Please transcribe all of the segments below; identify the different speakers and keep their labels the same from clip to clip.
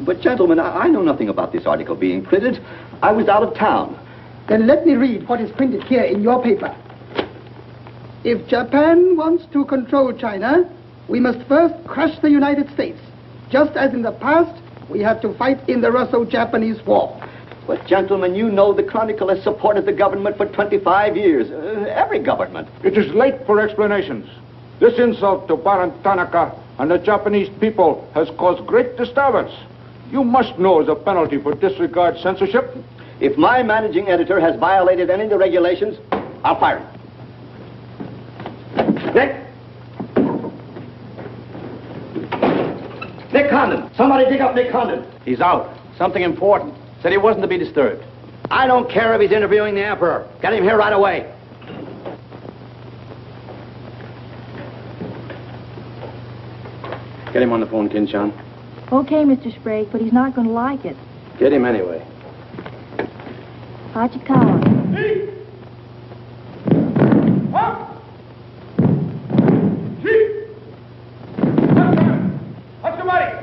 Speaker 1: But, gentlemen, I know nothing about this article being printed. I was out of town.
Speaker 2: Then let me read what is printed here in your paper. If Japan wants to control China, we must first crush the United States. Just as in the past, we have to fight in the Russo-Japanese War.
Speaker 1: But, gentlemen, you know the Chronicle has supported the government for 25 years. Every government.
Speaker 3: It is late for explanations. This insult to Baron Tanaka and the Japanese people has caused great disturbance. You must know as a penalty for disregard censorship.
Speaker 1: If my managing editor has violated any of the regulations, I'll fire him. Nick Condon. Somebody dig up Nick Condon.
Speaker 4: He's out. Something important. Said he wasn't to be disturbed.
Speaker 1: I don't care if he's interviewing the Emperor. Get him here right away.
Speaker 4: Get him on the phone, Kin-chan.
Speaker 5: Okay, Mr. Sprague, but he's not going to like it.
Speaker 4: Get him anyway.
Speaker 5: Hachikawa.
Speaker 3: What's the money?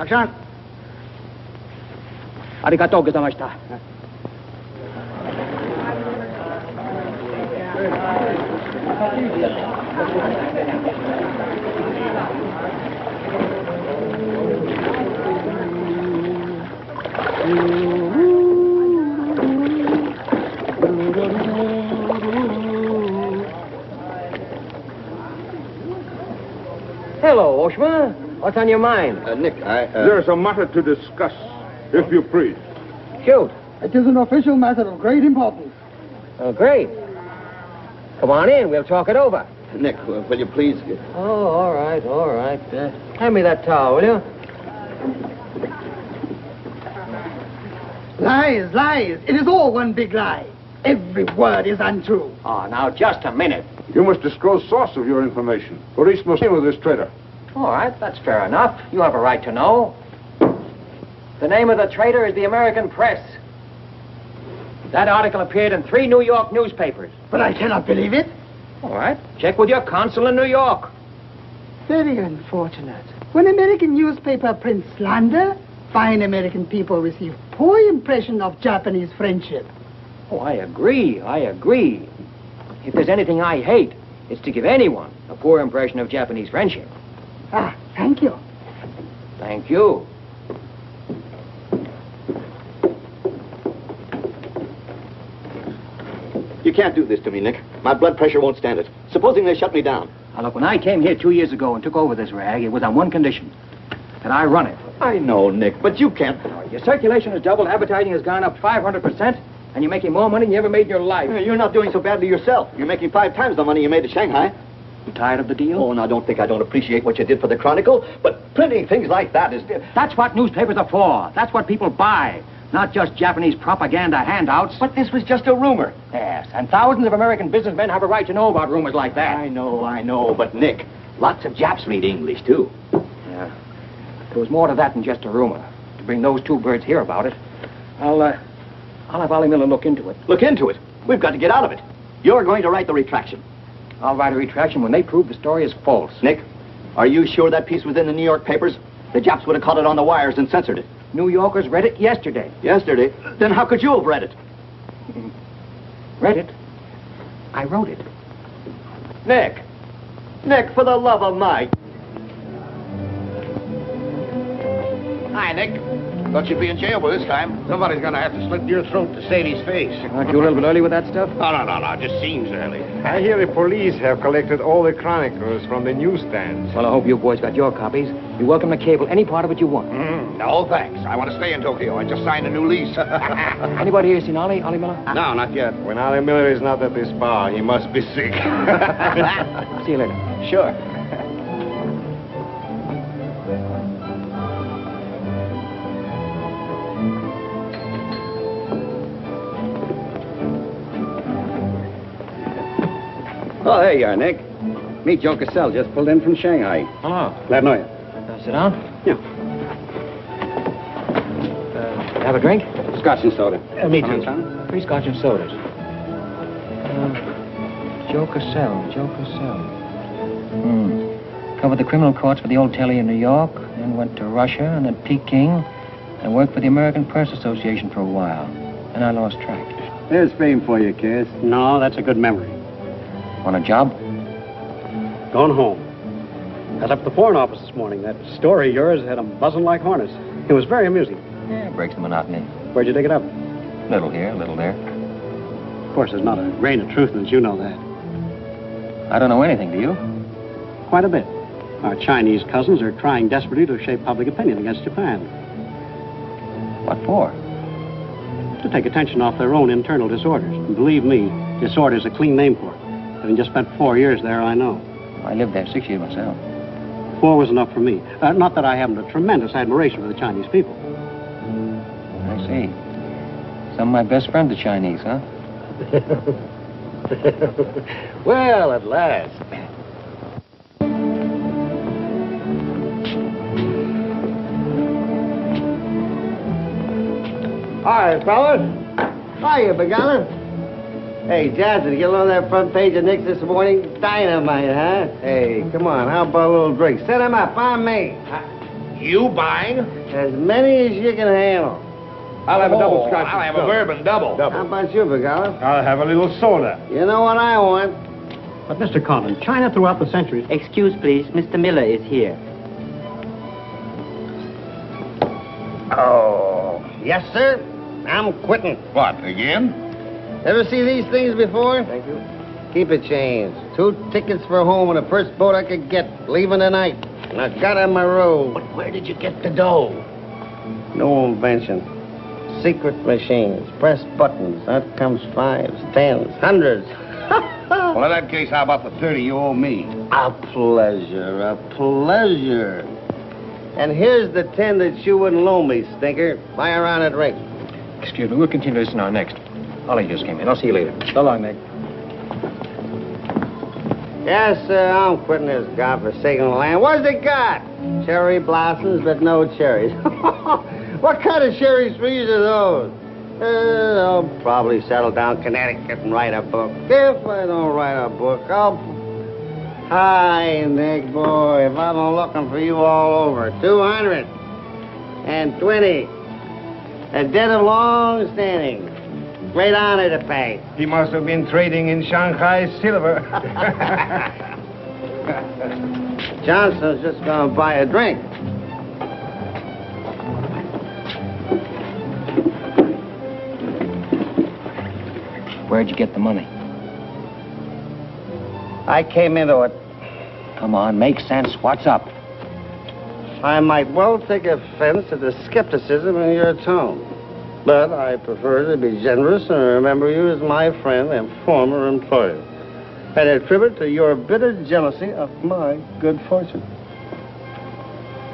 Speaker 6: たくさん。
Speaker 4: ありがとうございました。
Speaker 6: Hello, Oshima. What's on your mind?
Speaker 1: Nick,
Speaker 3: There's a matter to discuss, if you please.
Speaker 6: Shoot.
Speaker 2: It is an official matter of great importance.
Speaker 6: Oh, great. Come on in. We'll talk it over.
Speaker 1: Nick, will you please...
Speaker 6: Oh, all right, all right. Hand me that towel, will you?
Speaker 2: Lies, lies. It is all one big lie. Every word is untrue.
Speaker 4: Oh, now, just a minute.
Speaker 3: You must disclose source of your information. Police must deal with this traitor.
Speaker 4: All right, that's fair enough. You have a right to know. The name of the traitor is the American press. That article appeared in 3 New York newspapers.
Speaker 2: But I cannot believe it.
Speaker 4: All right, check with your consul in New York.
Speaker 2: Very unfortunate. When American newspaper prints slander, fine American people receive poor impression of Japanese friendship.
Speaker 4: Oh, I agree. If there's anything I hate, it's to give anyone a poor impression of Japanese friendship.
Speaker 2: Ah, thank you.
Speaker 4: Thank you.
Speaker 1: You can't do this to me, Nick. My blood pressure won't stand it. Supposing they shut me down.
Speaker 4: Now, look, when I came here 2 years ago and took over this rag, it was on one condition, that I run it.
Speaker 1: I know, Nick, but you can't...
Speaker 4: Your circulation has doubled, advertising has gone up 500%, and you're making more money than you ever made in your life.
Speaker 1: You're not doing so badly yourself. You're making 5 times the money you made at Shanghai.
Speaker 4: You tired of the deal?
Speaker 1: Oh, now, don't think I don't appreciate what you did for the Chronicle, but printing things like that is...
Speaker 4: That's what newspapers are for. That's what people buy. Not just Japanese propaganda handouts.
Speaker 1: But this was just a rumor.
Speaker 4: Yes, and thousands of American businessmen have a right to know about rumors like that.
Speaker 1: I know, but Nick, lots of Japs read English, too.
Speaker 4: Yeah. There was more to that than just a rumor. To bring those 2 birds here about it, I'll have Ollie Miller look into it.
Speaker 1: Look into it? We've got to get out of it. You're going to write the retraction.
Speaker 4: I'll write a retraction when they prove the story is false.
Speaker 1: Nick, are you sure that piece was in the New York papers? The Japs would have caught it on the wires and censored it.
Speaker 4: New Yorkers read it yesterday.
Speaker 1: Yesterday? Then how could you have read it?
Speaker 4: Read it? I wrote it.
Speaker 1: Nick! Nick, for the love of Mike!
Speaker 7: Hi, Nick. Thought you'd be in jail by this time. Somebody's gonna have to slit your throat to save his face.
Speaker 4: Aren't you a little bit early with that stuff?
Speaker 7: No. Just seems early.
Speaker 8: I hear the police have collected all the chronicles from the newsstands.
Speaker 4: Well, I hope you boys got your copies. You're welcome to cable any part of it you want.
Speaker 7: No, thanks. I want to stay in Tokyo. I just signed a new lease.
Speaker 4: Anybody here seen Ollie Miller?
Speaker 7: No, not yet.
Speaker 8: When Ollie Miller is not at this bar, he must be sick.
Speaker 4: See you later.
Speaker 1: Sure.
Speaker 9: Oh, there you are, Nick. Meet Joe Cassell, just pulled in from Shanghai.
Speaker 4: Hello.
Speaker 9: Glad to know you.
Speaker 4: Sit down.
Speaker 9: Yeah.
Speaker 4: Have a drink?
Speaker 9: Scotch and soda.
Speaker 7: Me too.
Speaker 4: 3 scotch and sodas. Joe Cassell. Covered the criminal courts for the old telly in New York, then went to Russia and at Peking, and worked for the American Press Association for a while. And I lost track.
Speaker 9: There's fame for you, Cass.
Speaker 10: No, that's a good memory.
Speaker 4: Want a job?
Speaker 10: Going home. I was up at the Foreign Office this morning. That story of yours had them buzzing like hornets. It was very amusing.
Speaker 4: Yeah, it breaks the monotony.
Speaker 10: Where'd you dig it up?
Speaker 4: Little here, little there.
Speaker 10: Of course, there's not a grain of truth in it. You know that.
Speaker 4: I don't know anything, do you?
Speaker 10: Quite a bit. Our Chinese cousins are trying desperately to shape public opinion against Japan.
Speaker 4: What for?
Speaker 10: To take attention off their own internal disorders. And believe me, disorder's a clean name for it. Having just spent 4 years there, I know.
Speaker 4: I lived there 6 years myself.
Speaker 10: 4 was enough for me. Not that I haven't a tremendous admiration for the Chinese people.
Speaker 4: I see. Some of my best friends are Chinese, huh?
Speaker 7: Well, at last.
Speaker 6: Hi, fellas. Hiya, Begala. Hey, Jazzy, did you get along that front page of Nick's this morning? Dynamite, huh? Hey, come on, how about a little drink? Set him up, on me.
Speaker 7: You buying?
Speaker 6: As many as you can handle.
Speaker 3: I'll have a double scotch.
Speaker 7: I'll have a bourbon double.
Speaker 6: How about you, Begala?
Speaker 8: I'll have a little soda.
Speaker 6: You know what I want?
Speaker 10: But, Mr. Condon, China throughout the centuries...
Speaker 11: Excuse, please. Mr. Miller is here.
Speaker 6: Oh, yes, sir. I'm quitting.
Speaker 7: What, again?
Speaker 6: Ever see these things before? Thank you. Keep it changed. 2 tickets for home on the first boat I could get, leaving tonight. And I got on my road.
Speaker 7: But where did you get the dough?
Speaker 6: No invention. Secret machines. Press buttons. Out comes 5s, 10s, 100s.
Speaker 7: Well, in that case, how about the 30 you owe me?
Speaker 6: A pleasure, a pleasure. And here's the 10 that you wouldn't loan me, stinker. Buy a round of drink.
Speaker 4: Excuse me, we'll continue this in our next. Ollie just came in. I'll see you later. So long, Nick.
Speaker 6: Yes, sir, I'm quitting this godforsaken land. What's it got? Cherry blossoms, but no cherries. What kind of cherry trees are those? I'll probably settle down Connecticut and write a book. If I don't write a book, I'll... Hi, Nick, boy. If I've been looking for you all over. 220. A debt of long standing. Great honor to pay.
Speaker 8: He must have been trading in Shanghai silver.
Speaker 6: Johnson's just gonna buy a drink.
Speaker 4: Where'd you get the money?
Speaker 6: I came into it.
Speaker 4: Come on, make sense. What's up?
Speaker 6: I might well take offense at the skepticism in your tone. But I prefer to be generous and remember you as my friend and former employer. And attribute to your bitter jealousy of my good fortune.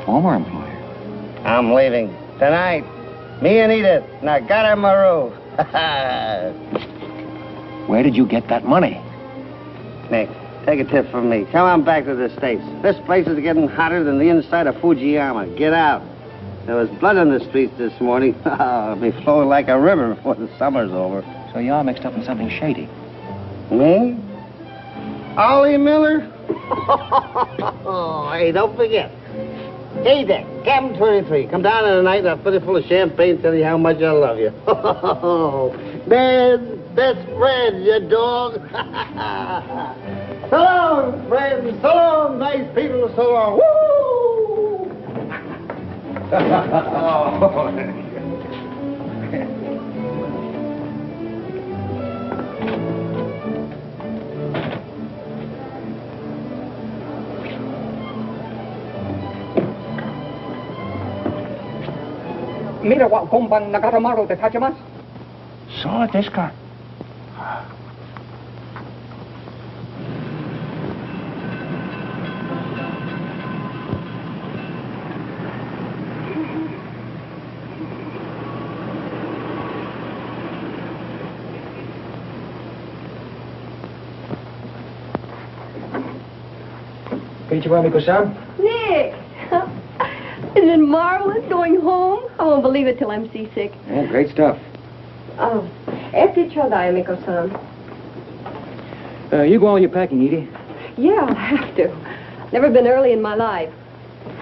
Speaker 4: Former employer?
Speaker 6: I'm leaving tonight. Me and Edith. And I got on my roof.
Speaker 4: Where did you get that money?
Speaker 6: Nick, take a tip from me. Come on back to the States. This place is getting hotter than the inside of Fujiyama. Get out. There was blood on the streets this morning. It'll be flowing like a river before the summer's over.
Speaker 4: So you're mixed up in something shady.
Speaker 6: Me? Ollie Miller? Hey, don't forget. Hey, Dick, Captain 23. Come down in the night and I'll fill it full of champagne and tell you how much I love you. Man's best friend, you dog. So long, friends. So long, nice people. So long. Woo!
Speaker 2: Mira wa gomban nagaramaru de tachimasu.
Speaker 7: So this guy.
Speaker 4: Konnichiwa, Miko-san.
Speaker 12: Nick! Isn't it marvelous going home? I won't believe it till I'm seasick.
Speaker 4: Yeah, great stuff.
Speaker 12: Oh, eti chodai, Miko-san.
Speaker 4: You go all your packing, Edie.
Speaker 12: Yeah, I'll have to. Never been early in my life.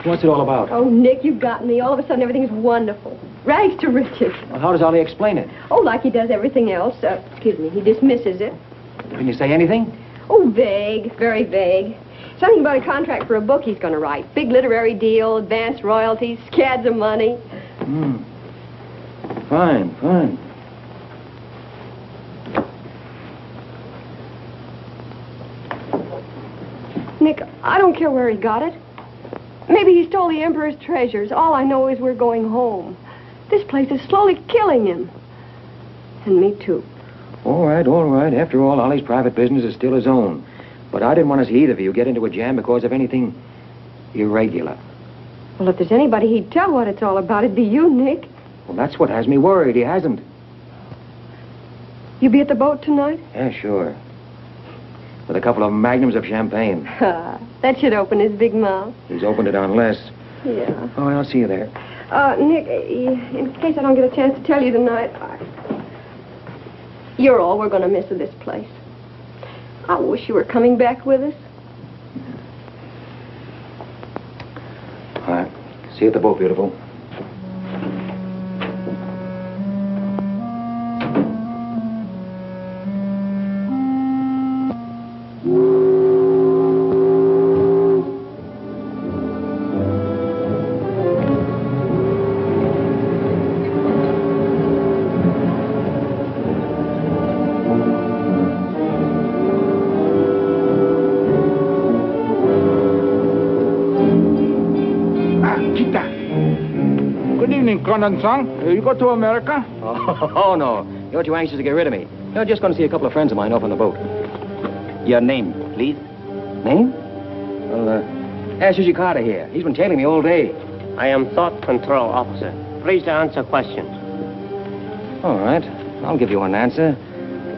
Speaker 4: What's it all about?
Speaker 12: Oh, Nick, you've got me. All of a sudden, everything's wonderful. Rags to riches.
Speaker 4: Well, how does Ollie explain it?
Speaker 12: Oh, like he does everything else. Excuse me, he dismisses it.
Speaker 4: Can you say anything?
Speaker 12: Oh, vague, very vague. Something about a contract for a book he's going to write. Big literary deal, advanced royalties, scads of money.
Speaker 4: Fine, fine.
Speaker 12: Nick, I don't care where he got it. Maybe he stole the Emperor's treasures. All I know is we're going home. This place is slowly killing him. And me, too.
Speaker 4: All right, all right. After all, Ollie's private business is still his own. But I didn't want to see either of you get into a jam because of anything irregular.
Speaker 12: Well, if there's anybody he'd tell what it's all about, it'd be you, Nick.
Speaker 4: Well, that's what has me worried. He hasn't.
Speaker 12: You be at the boat tonight?
Speaker 4: Yeah, sure. With a couple of magnums of champagne.
Speaker 12: That should open his big mouth.
Speaker 4: He's opened it on less.
Speaker 12: Yeah.
Speaker 4: Oh, I'll see you there.
Speaker 12: Nick, in case I don't get a chance to tell you tonight, you're all we're going to miss of this place. I wish you were coming back with us.
Speaker 4: All right. See you at the boat, beautiful.
Speaker 3: Condon-san, you go to America?
Speaker 4: Oh, no. You're too anxious to get rid of me. You're just going to see a couple of friends of mine off on the boat.
Speaker 11: Your name, please?
Speaker 4: Name? Well, ask Giichi Carter here. He's been tailing me all day.
Speaker 11: I am Thought Control Officer. Please to answer questions.
Speaker 4: All right. I'll give you an answer.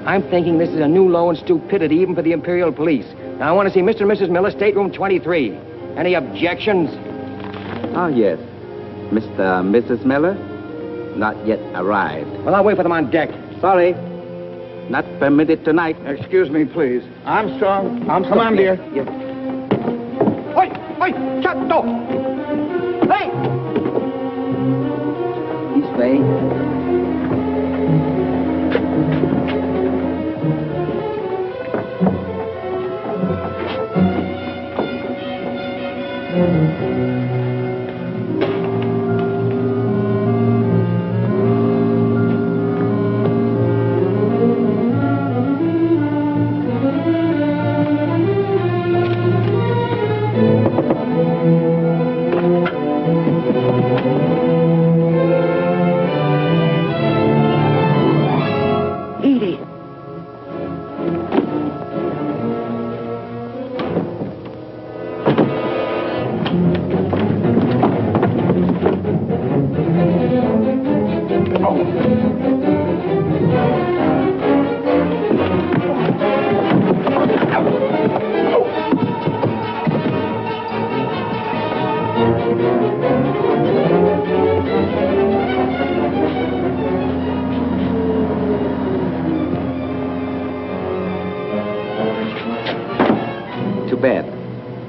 Speaker 4: I'm thinking this is a new low in stupidity even for the Imperial Police. Now, I want to see Mr. and Mrs. Miller, stateroom 23. Any objections?
Speaker 11: Oh, yes. Mr. and Mrs. Miller? Not yet arrived.
Speaker 4: Well, I'll wait for them on deck.
Speaker 11: Sorry. Not permitted tonight.
Speaker 3: Excuse me, please. Armstrong. Come dear.
Speaker 11: Yes.
Speaker 4: Oi! Oi! Shut door! Hey!
Speaker 11: This way.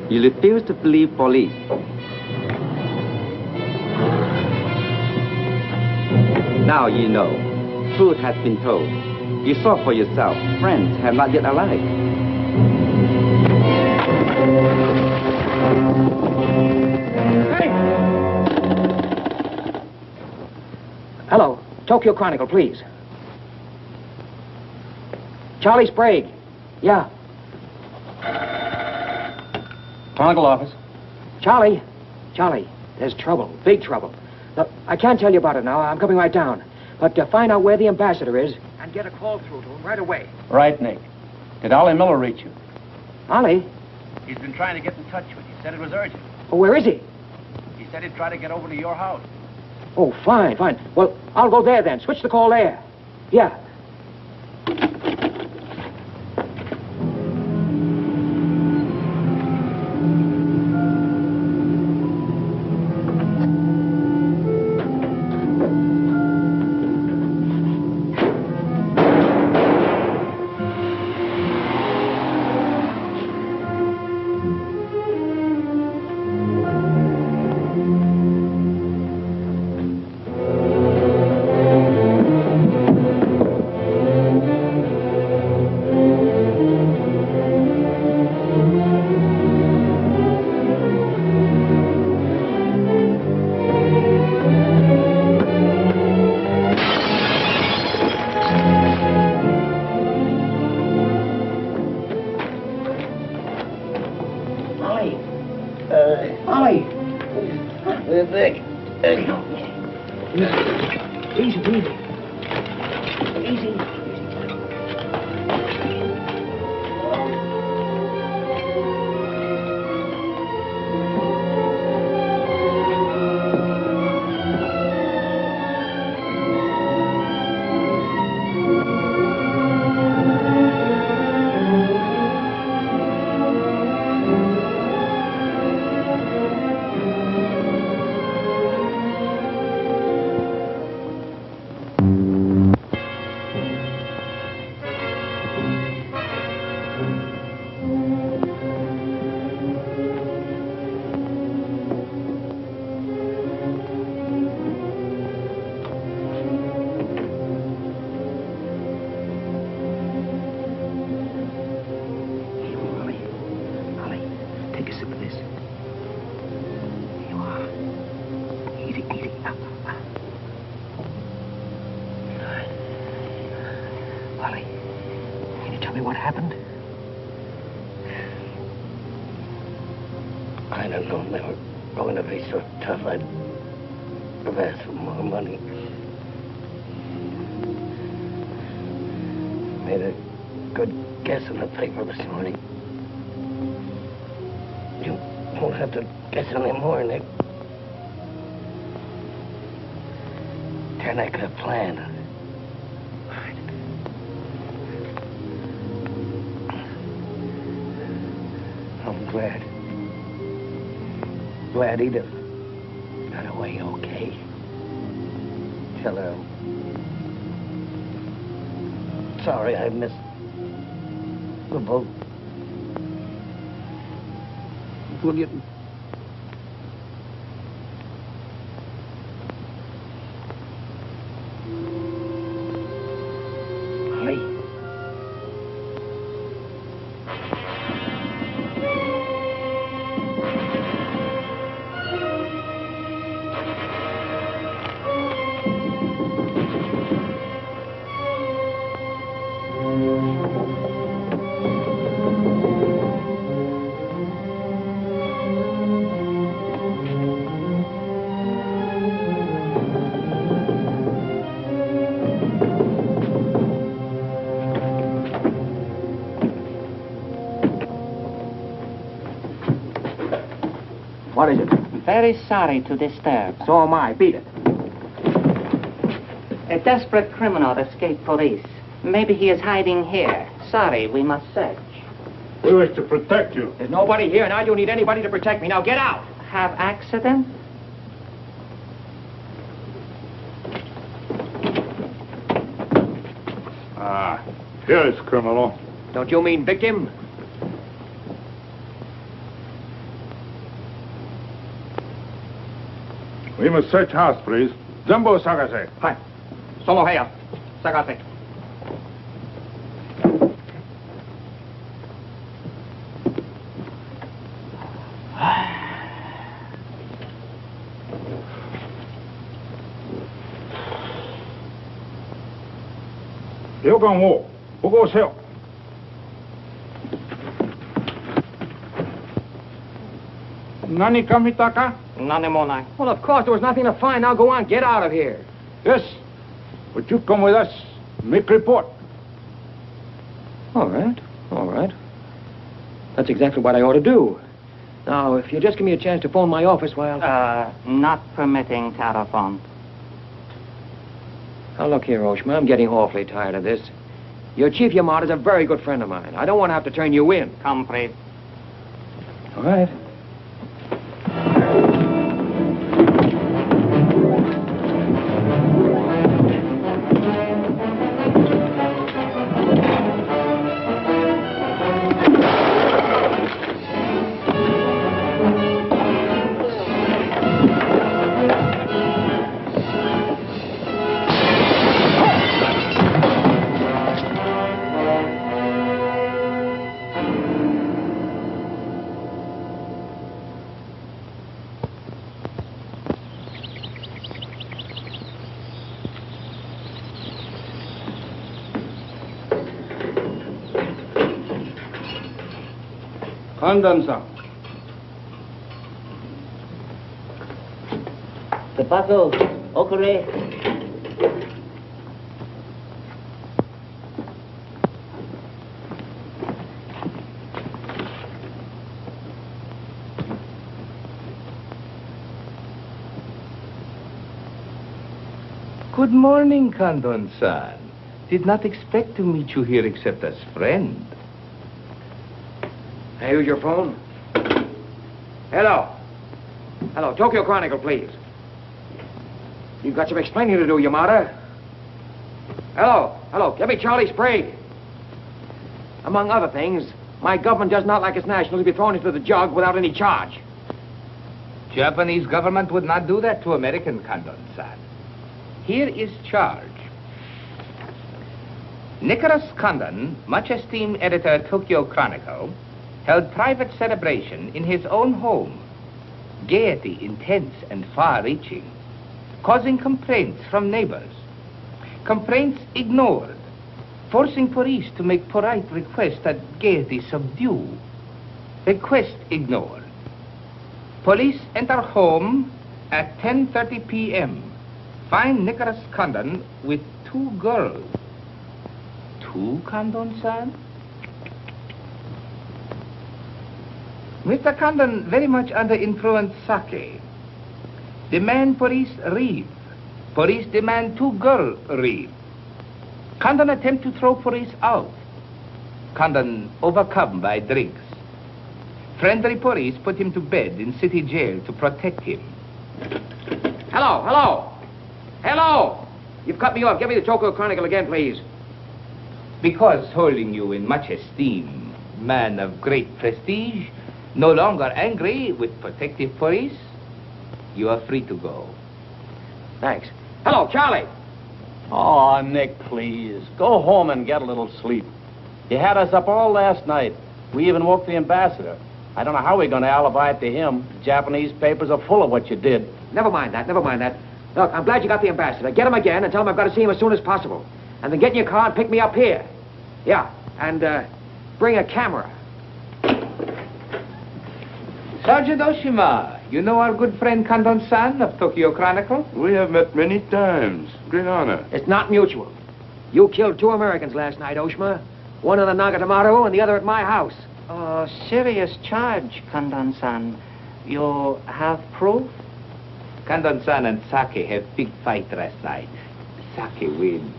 Speaker 11: You refuse to believe police. Now you know. Truth has been told. You saw for yourself. Friends have not yet arrived.
Speaker 4: Hey! Hello. Tokyo Chronicle, please. Charlie Sprague. Yeah.
Speaker 10: Chronicle office.
Speaker 4: Charlie, there's trouble, big trouble. Look, I can't tell you about it now. I'm coming right down. But find out where the ambassador is and get a call through to him right away.
Speaker 10: Right, Nick. Did Ollie Miller reach you?
Speaker 4: Ollie?
Speaker 13: He's been trying to get in touch with you. Said it was urgent.
Speaker 4: Oh, where is he?
Speaker 13: He said he'd try to get over to your house.
Speaker 4: Oh, fine. Well, I'll go there then. Switch the call there. Yeah. Charlie, can you tell me what happened?
Speaker 14: I don't know. They were going to be so tough, I'd have asked for more money. Made a good guess in the paper this morning. You won't have to guess anymore, Nick. Tanaka planned. I'm glad Edith got away okay. Tell her I'm sorry I missed the boat.
Speaker 2: Will you...
Speaker 4: What is it?
Speaker 15: Very sorry to disturb.
Speaker 4: So am I. Beat it.
Speaker 15: A desperate criminal escaped police. Maybe he is hiding here. Sorry, we must search.
Speaker 3: We wish to protect you.
Speaker 4: There's nobody here, and I don't need anybody to protect me. Now get out.
Speaker 15: Have accident?
Speaker 3: Ah, here is criminal.
Speaker 4: Don't you mean victim?
Speaker 3: We must search house, please. Jumbo Sagase.
Speaker 4: Hi. Solo Heya. Sagase.
Speaker 3: 여관 5, 보고 오세요. Nani kamitaka?
Speaker 4: Nanemonai. Well, of course, there was nothing to find. Now go on, get out of here.
Speaker 3: Yes, but you come with us. Make report.
Speaker 4: All right, all right. That's exactly what I ought to do. Now, if you just give me a chance to phone my office while...
Speaker 15: Not permitting telephone.
Speaker 4: Now, look here, Oshima, I'm getting awfully tired of this. Your Chief Yamada's a very good friend of mine. I don't want to have to turn you in.
Speaker 15: Complete.
Speaker 4: All right.
Speaker 6: Condon-san.
Speaker 15: The bottle, okure.
Speaker 16: Good morning, Condon-san. Did not expect to meet you here except as friend.
Speaker 4: Hey, use your phone. Hello. Hello, Tokyo Chronicle, please. You've got some explaining to do, Yamada. Hello, give me Charlie Sprague. Among other things, my government does not like its nationals to be thrown into the jug without any charge.
Speaker 16: Japanese government would not do that to American, Condon-san. Here is charge. Nicholas Condon, much esteemed editor Tokyo Chronicle, held private celebration in his own home. Gaiety intense and far-reaching, causing complaints from neighbors. Complaints ignored. forcing police to make polite request that Gaiety subdue. Request ignored. Police enter home at 10:30 p.m. Find Nicholas Condon with 2 girls. 2 Condon-san? Mr. Condon very much under influence sake. Demand police leave. Police demand 2 girls leave. Condon attempt to throw police out. Condon overcome by drinks. Friendly police put him to bed in city jail to protect him.
Speaker 4: Hello, hello. Hello. You've cut me off. Give me the Tokyo Chronicle again, please.
Speaker 16: Because holding you in much esteem, man of great prestige, no longer angry with protective police, you are free to go.
Speaker 4: Thanks. Hello, Charlie.
Speaker 17: Oh, Nick, please. Go home and get a little sleep. You had us up all last night. We even woke the ambassador. I don't know how we're going to alibi it to him. The Japanese papers are full of what you did.
Speaker 4: Never mind that, never mind that. Look, I'm glad you got the ambassador. Get him again and tell him I've got to see him as soon as possible. And then get in your car and pick me up here. Yeah, and bring a camera.
Speaker 16: Sergeant Oshima, you know our good friend Condon-san of Tokyo Chronicle?
Speaker 3: We have met many times. Great honor.
Speaker 4: It's not mutual. You killed 2 Americans last night, Oshima. One in the Nagatomaru and the other at my house.
Speaker 15: Oh, serious charge, Condon-san. You have proof?
Speaker 16: Condon-san and Sake had big fight last night. Sake win.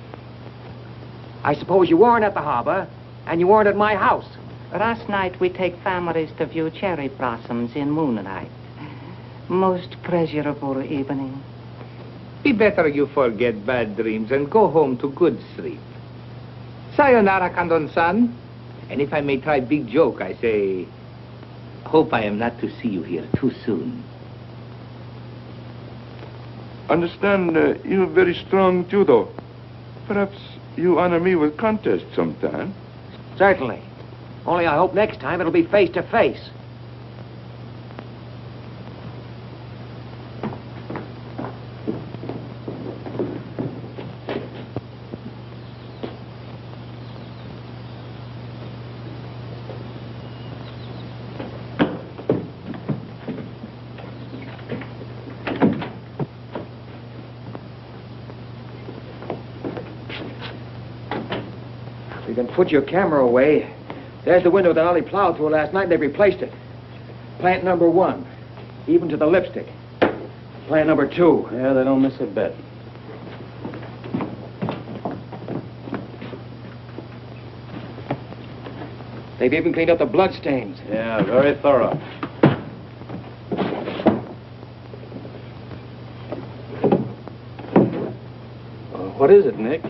Speaker 4: I suppose you weren't at the harbor, and you weren't at my house.
Speaker 15: Last night we take families to view cherry blossoms in moonlight. Most pleasurable evening.
Speaker 16: Be better you forget bad dreams and go home to good sleep. Sayonara, Condon-san. And if I may try big joke, I say, hope I am not to see you here too soon.
Speaker 3: Understand, you have very strong judo. Perhaps you honor me with contest sometime.
Speaker 4: Certainly. Only I hope next time it'll be face to face. You can put your camera away. There's the window that Ollie plowed through last night, and they replaced it. Plant number 1, even to the lipstick. Plant number 2.
Speaker 17: Yeah, they don't miss a bit.
Speaker 4: They've even cleaned up the blood stains.
Speaker 17: Yeah, very thorough. What is it, Nick?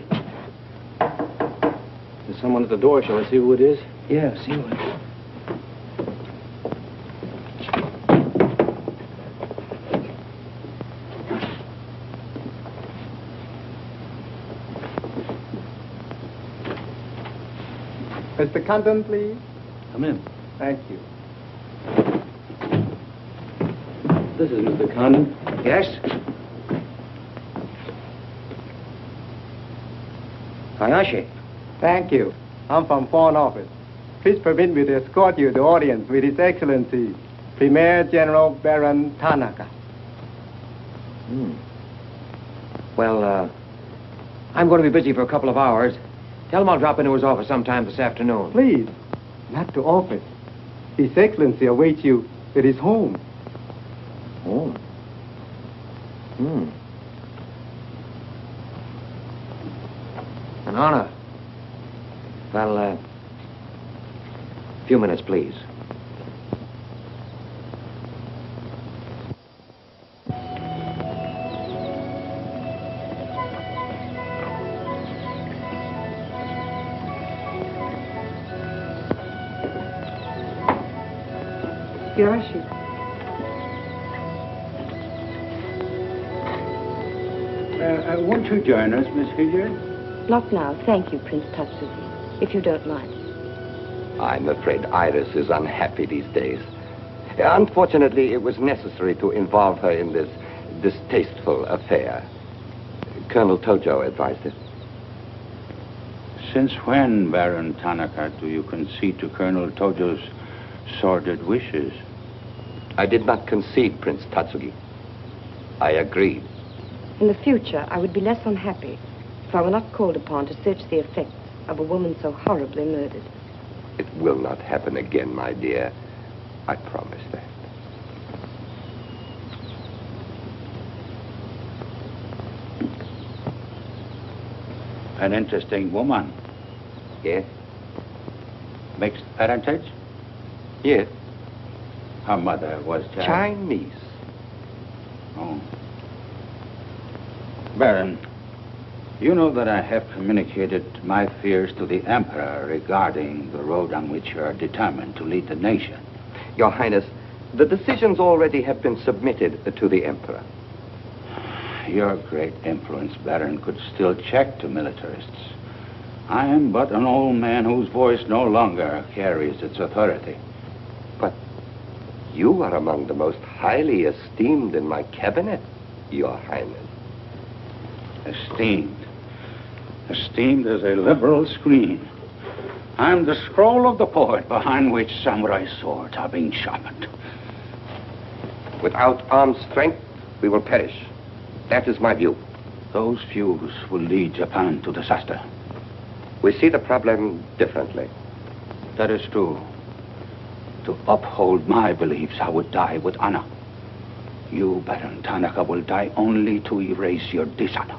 Speaker 17: There's someone at the door. Shall I see who it is?
Speaker 4: Yeah, see who it is.
Speaker 18: Mr. Condon, please.
Speaker 17: Come in.
Speaker 18: Thank you.
Speaker 17: This is Mr. Condon.
Speaker 4: Yes? Hayashi.
Speaker 18: Thank you. I'm from Foreign Office. Please permit me to escort you to audience with His Excellency, Premier General Baron Tanaka.
Speaker 4: Well, I'm going to be busy for a couple of hours. Tell him I'll drop into his office sometime this afternoon.
Speaker 18: Please, not to office. His Excellency awaits you at his home.
Speaker 4: Home? An honor. Well, a few minutes, please.
Speaker 12: Hiroshi.
Speaker 19: Won't you join us, Miss Hilliard?
Speaker 20: Not now, thank you, Prince Tatsuki, if you don't mind.
Speaker 21: I'm afraid Iris is unhappy these days. Unfortunately, it was necessary to involve her in this distasteful affair. Colonel Tojo advised it.
Speaker 19: Since when, Baron Tanaka, do you concede to Colonel Tojo's sordid wishes?
Speaker 21: I did not concede, Prince Tatsugi. I agreed.
Speaker 20: In the future, I would be less unhappy if I were not called upon to search the effects of a woman so horribly murdered.
Speaker 21: It will not happen again, my dear. I promise that.
Speaker 19: An interesting woman.
Speaker 21: Yes?
Speaker 19: Mixed parentage?
Speaker 21: Yes.
Speaker 19: Her mother was
Speaker 21: Chinese.
Speaker 19: Oh. Baron, you know that I have communicated my fears to the Emperor regarding the road on which you are determined to lead the nation.
Speaker 21: Your Highness, the decisions already have been submitted to the Emperor.
Speaker 19: Your great influence, Baron, could still check the militarists. I am but an old man whose voice no longer carries its authority.
Speaker 21: But you are among the most highly esteemed in my cabinet, Your Highness.
Speaker 19: Esteemed. Esteemed as a liberal screen. I'm the scroll of the poet behind which samurai swords are being sharpened.
Speaker 21: Without armed strength, we will perish. That is my view.
Speaker 19: Those views will lead Japan to disaster.
Speaker 21: We see the problem differently.
Speaker 19: That is true. To uphold my beliefs, I would die with honor. You, Baron Tanaka, will die only to erase your dishonor.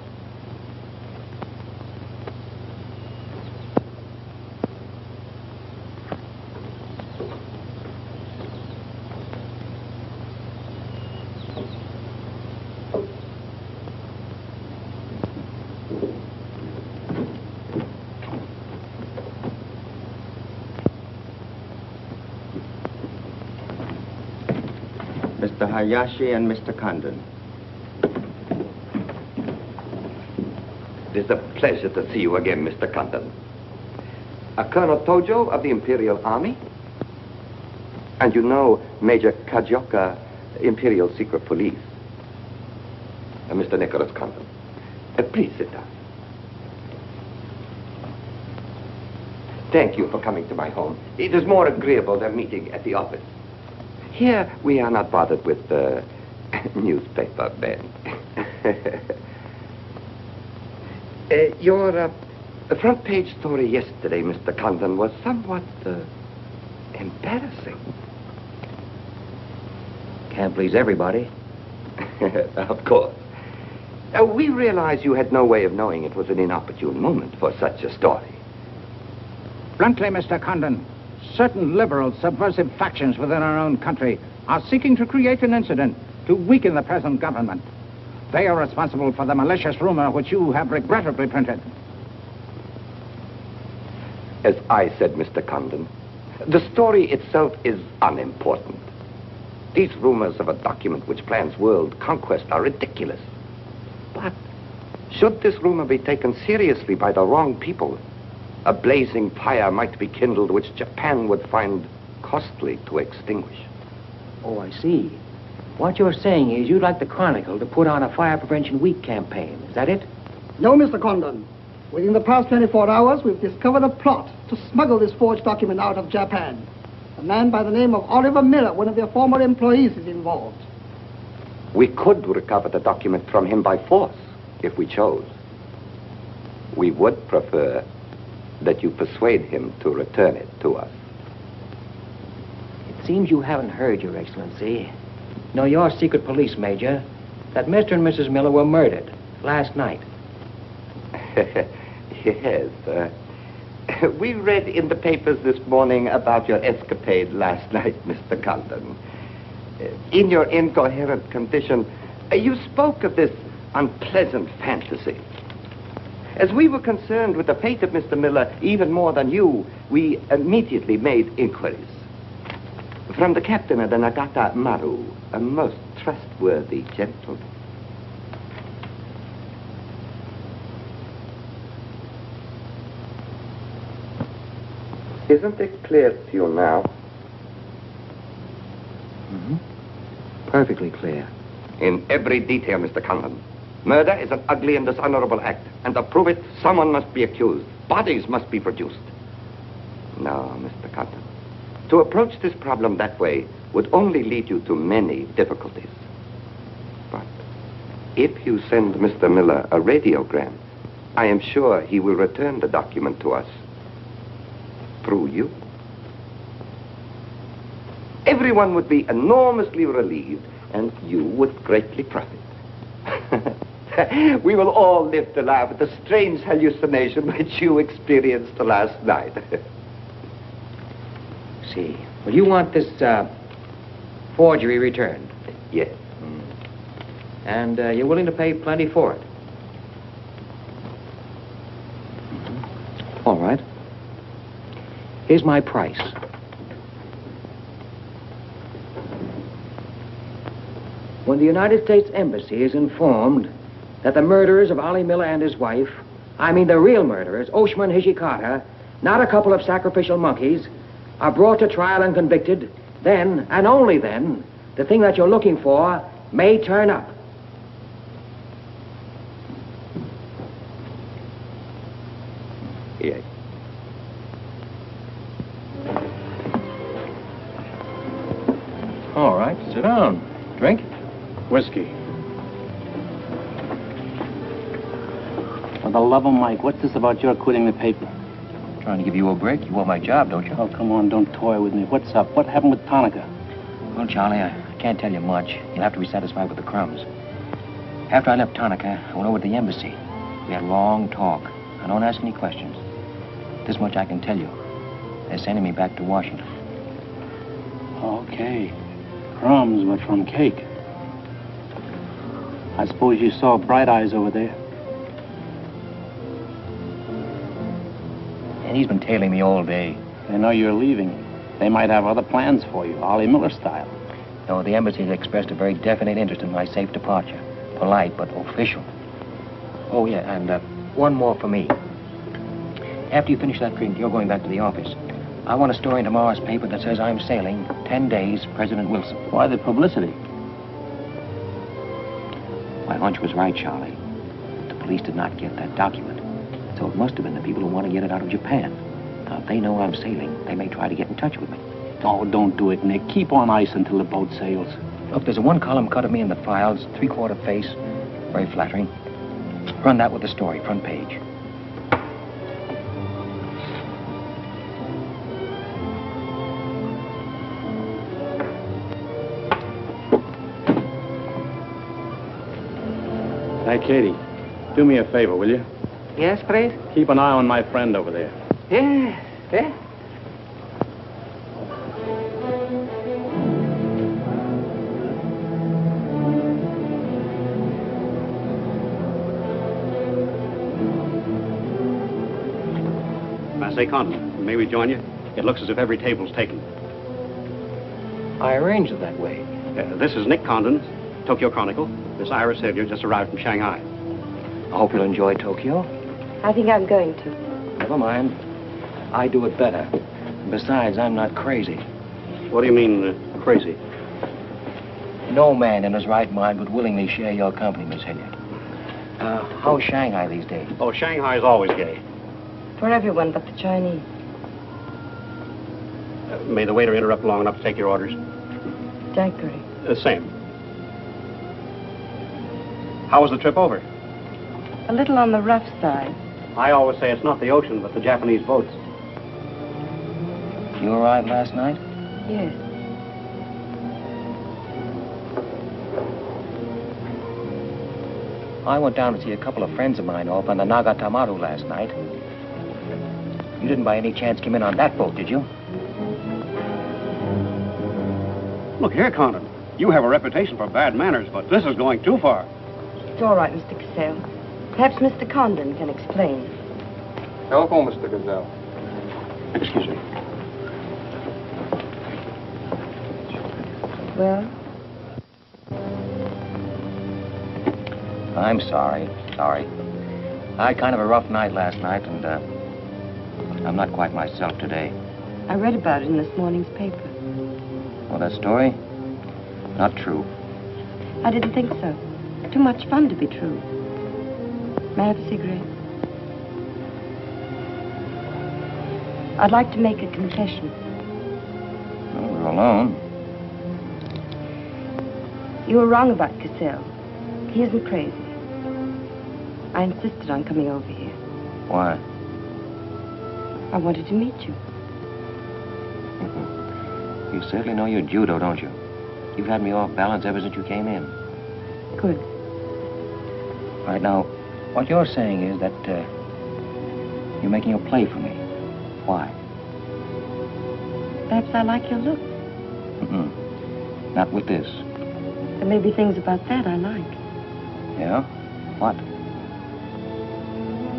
Speaker 5: Mr. Hayashi and Mr. Condon.
Speaker 21: It is a pleasure to see you again, Mr. Condon. Colonel Tojo of the Imperial Army? And you know Major Kajioka, Imperial Secret Police. Mr. Nicholas Condon. Please sit down. Thank you for coming to my home. It is more agreeable than meeting at the office. Here, we are not bothered with newspaper men. Your front page story yesterday, Mr. Condon, was somewhat embarrassing.
Speaker 4: Can't please everybody.
Speaker 21: Of course. We realize you had no way of knowing it was an inopportune moment for such a story.
Speaker 3: Bluntly, Mr. Condon, certain liberal subversive factions within our own country are seeking to create an incident to weaken the present government. They are responsible for the malicious rumor which you have regrettably printed.
Speaker 21: As I said, Mr. Condon, the story itself is unimportant. These rumors of a document which plans world conquest are ridiculous. But should this rumor be taken seriously by the wrong people, a blazing fire might be kindled which Japan would find costly to extinguish.
Speaker 4: Oh, I see. What you're saying is you'd like the Chronicle to put on a Fire Prevention Week campaign. Is that it?
Speaker 2: No, Mr. Condon. Within the past 24 hours, we've discovered a plot to smuggle this forged document out of Japan. A man by the name of Oliver Miller, one of their former employees, is involved.
Speaker 21: We could recover the document from him by force, if we chose. We would prefer that you persuade him to return it to us.
Speaker 4: It seems you haven't heard, Your Excellency. No, your secret police, Major, that Mr. and Mrs. Miller were murdered last night.
Speaker 21: Yes. We read in the papers this morning about your escapade last night, Mr. Condon. In your incoherent condition, you spoke of this unpleasant fantasy. As we were concerned with the fate of Mr. Miller even more than you, we immediately made inquiries. From the captain of the Nagata Maru, a most trustworthy gentleman. Isn't it clear to you now?
Speaker 4: Mm-hmm. Perfectly clear.
Speaker 21: In every detail, Mr. Condon. Murder is an ugly and dishonorable act, and to prove it, someone must be accused. Bodies must be produced. No, Mr. Condon. To approach this problem that way would only lead you to many difficulties. But if you send Mr. Miller a radiogram, I am sure he will return the document to us through you. Everyone would be enormously relieved, and you would greatly profit. We will all live to laugh at the strange hallucination which you experienced last night.
Speaker 4: See. Well, you want this forgery returned?
Speaker 21: Yes.
Speaker 4: And you're willing to pay plenty for it? All right. Here's my price. When the United States Embassy is informed that the murderers of Ollie Miller and his wife, I mean the real murderers, Oshima and Hijikata, not a couple of sacrificial monkeys, are brought to trial and convicted, then, and only then, the thing that you're looking for may turn up.
Speaker 21: Yes.
Speaker 4: All right, sit down. Drink?
Speaker 10: Whiskey. For the love of Mike, what's this about your quitting the paper?
Speaker 4: Trying to give you a break. You want my job, don't you?
Speaker 10: Oh, come on, don't toy with me. What's up? What happened with Tanaka?
Speaker 4: Well, Charlie, I can't tell you much. You'll have to be satisfied with the crumbs. After I left Tanaka, I went over to the embassy. We had a long talk. I don't ask any questions. This much I can tell you. They're sending me back to Washington.
Speaker 10: Okay. Crumbs, but from cake. I suppose you saw Bright Eyes over there.
Speaker 4: And he's been tailing me all day.
Speaker 10: They know you're leaving. They might have other plans for you, Ollie Miller style.
Speaker 4: No, the embassy has expressed a very definite interest in my safe departure. Polite, but official. Oh, yeah, and one more for me. After you finish that drink, you're going back to the office. I want a story in tomorrow's paper that says I'm sailing 10 days, President Wilson.
Speaker 10: Why the publicity?
Speaker 4: My hunch was right, Charlie. The police did not get that document. So it must have been the people who want to get it out of Japan. Now, if they know I'm sailing, they may try to get in touch with me.
Speaker 10: Oh, don't do it, Nick. Keep on ice until the boat sails.
Speaker 4: Look, there's a one-column cut of me in the files, 3/4 face. Very flattering. Run that with the story, front page.
Speaker 10: Hey, Katie, do me a favor, will you?
Speaker 4: Yes, please?
Speaker 10: Keep an eye on my friend over there.
Speaker 4: Yeah, yeah.
Speaker 10: I say, Condon, may we join you? It looks as if every table's taken.
Speaker 4: I arranged it that way.
Speaker 10: This is Nick Condon, Tokyo Chronicle. This Irish sailor just arrived from Shanghai.
Speaker 4: I hope you'll enjoy Tokyo.
Speaker 20: I think I'm going to.
Speaker 4: Never mind. I do it better. Besides, I'm not crazy.
Speaker 10: What do you mean, crazy?
Speaker 4: No man in his right mind would willingly share your company, Miss Hilliard. How's Shanghai these days?
Speaker 10: Oh, Shanghai's always gay.
Speaker 20: For everyone but the Chinese.
Speaker 10: May the waiter interrupt long enough to take your orders?
Speaker 20: Daiquiri.
Speaker 10: Same. How was the trip over?
Speaker 20: A little on the rough side.
Speaker 10: I always say it's not the ocean, but the Japanese boats.
Speaker 4: You arrived last night?
Speaker 20: Yes.
Speaker 4: I went down to see a couple of friends of mine off on the Nagatamaru last night. You didn't by any chance come in on that boat, did you?
Speaker 10: Look here, Condon. You have a reputation for bad manners, but this is going too far.
Speaker 20: It's all right, Mr. Cassell. Perhaps Mr. Condon can explain.
Speaker 8: Telephone, Mr. Gazelle.
Speaker 10: Excuse me.
Speaker 20: Well?
Speaker 4: I'm sorry. Sorry. I had kind of a rough night last night, and I'm not quite myself today.
Speaker 20: I read about it in this morning's paper.
Speaker 4: Well, that story? Not true.
Speaker 20: I didn't think so. Too much fun to be true. May I have a cigarette? I'd like to make a confession.
Speaker 4: Well, we're alone.
Speaker 20: You were wrong about Cassell. He isn't crazy. I insisted on coming over here.
Speaker 4: Why?
Speaker 20: I wanted to meet you.
Speaker 4: You certainly know your judo, don't you? You've had me off balance ever since you came in.
Speaker 20: Good.
Speaker 4: Right now, what you're saying is that you're making a play for me. Why?
Speaker 20: Perhaps I like your look.
Speaker 4: Not with this.
Speaker 20: There may be things about that I like.
Speaker 4: Yeah? What?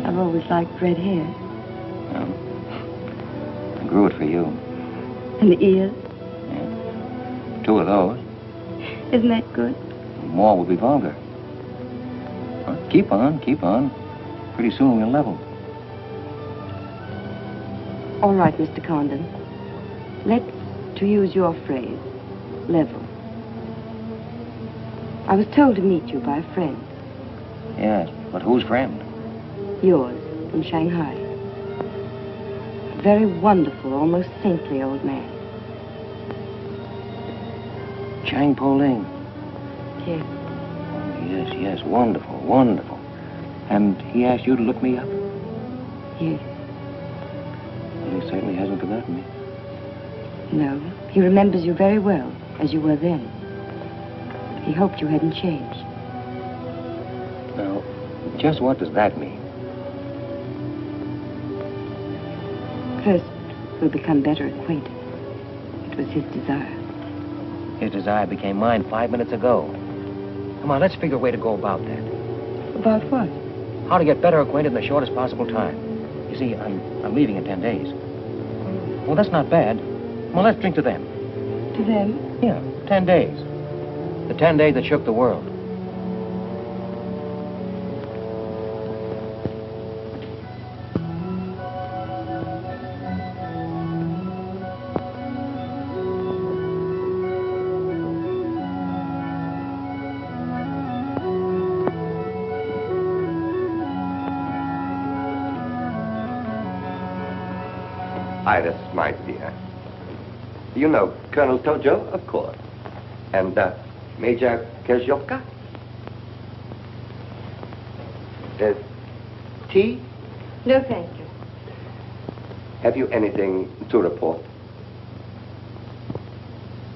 Speaker 20: I've always liked red hair.
Speaker 4: I grew it for you.
Speaker 20: And the ears.
Speaker 4: 2 of those.
Speaker 20: Isn't that good?
Speaker 4: More would be vulgar. Well, keep on, keep on. Pretty soon we'll level.
Speaker 20: All right, Mr. Condon. Let's, to use your phrase, level. I was told to meet you by a friend.
Speaker 4: Yes, but whose friend?
Speaker 20: Yours, in Shanghai. A very wonderful, almost saintly old man.
Speaker 4: Chang Po-Ling.
Speaker 20: Yes.
Speaker 4: Oh, yes, wonderful, wonderful. And he asked you to look me up?
Speaker 20: Yes.
Speaker 4: Well, he certainly hasn't forgotten me.
Speaker 20: No, he remembers you very well, as you were then. He hoped you hadn't changed.
Speaker 4: Now, just what does that mean?
Speaker 20: First, we'll become better acquainted. It was his desire.
Speaker 4: His desire became mine 5 minutes ago. Come on, let's figure a way to go about that.
Speaker 20: About what?
Speaker 4: How to get better acquainted in the shortest possible time. You see, I'm leaving in 10 days. Well, that's not bad. Well, let's drink to them.
Speaker 20: To them?
Speaker 4: Yeah, 10 days. The 10 days that shook the world.
Speaker 21: Iris, my dear. You know Colonel Tojo, of course. And Major Kezhovka? Tea?
Speaker 20: No, thank you.
Speaker 21: Have you anything to report?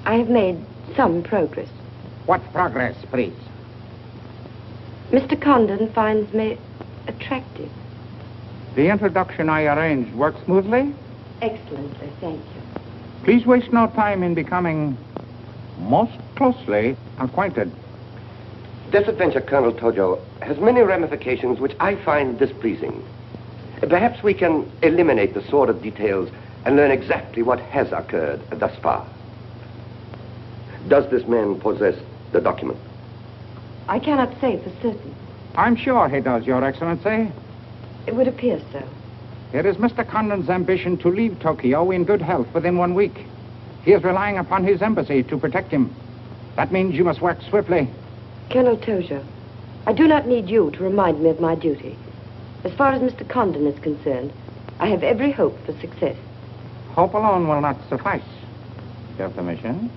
Speaker 20: I have made some progress.
Speaker 3: What progress, please?
Speaker 20: Mr. Condon finds me attractive.
Speaker 3: The introduction I arranged worked smoothly?
Speaker 20: Excellently, thank you.
Speaker 3: Please waste no time in becoming most closely acquainted.
Speaker 21: This adventure, Colonel Tojo, has many ramifications which I find displeasing. Perhaps we can eliminate the sordid details and learn exactly what has occurred thus far. Does this man possess the document?
Speaker 20: I cannot say for certain.
Speaker 3: I'm sure he does, Your Excellency.
Speaker 20: It would appear so.
Speaker 3: It is Mr. Condon's ambition to leave Tokyo in good health within 1 week. He is relying upon his embassy to protect him. That means you must work swiftly.
Speaker 20: Colonel Tojo, I do not need you to remind me of my duty. As far as Mr. Condon is concerned, I have every hope for success.
Speaker 3: Hope alone will not suffice. Your permission?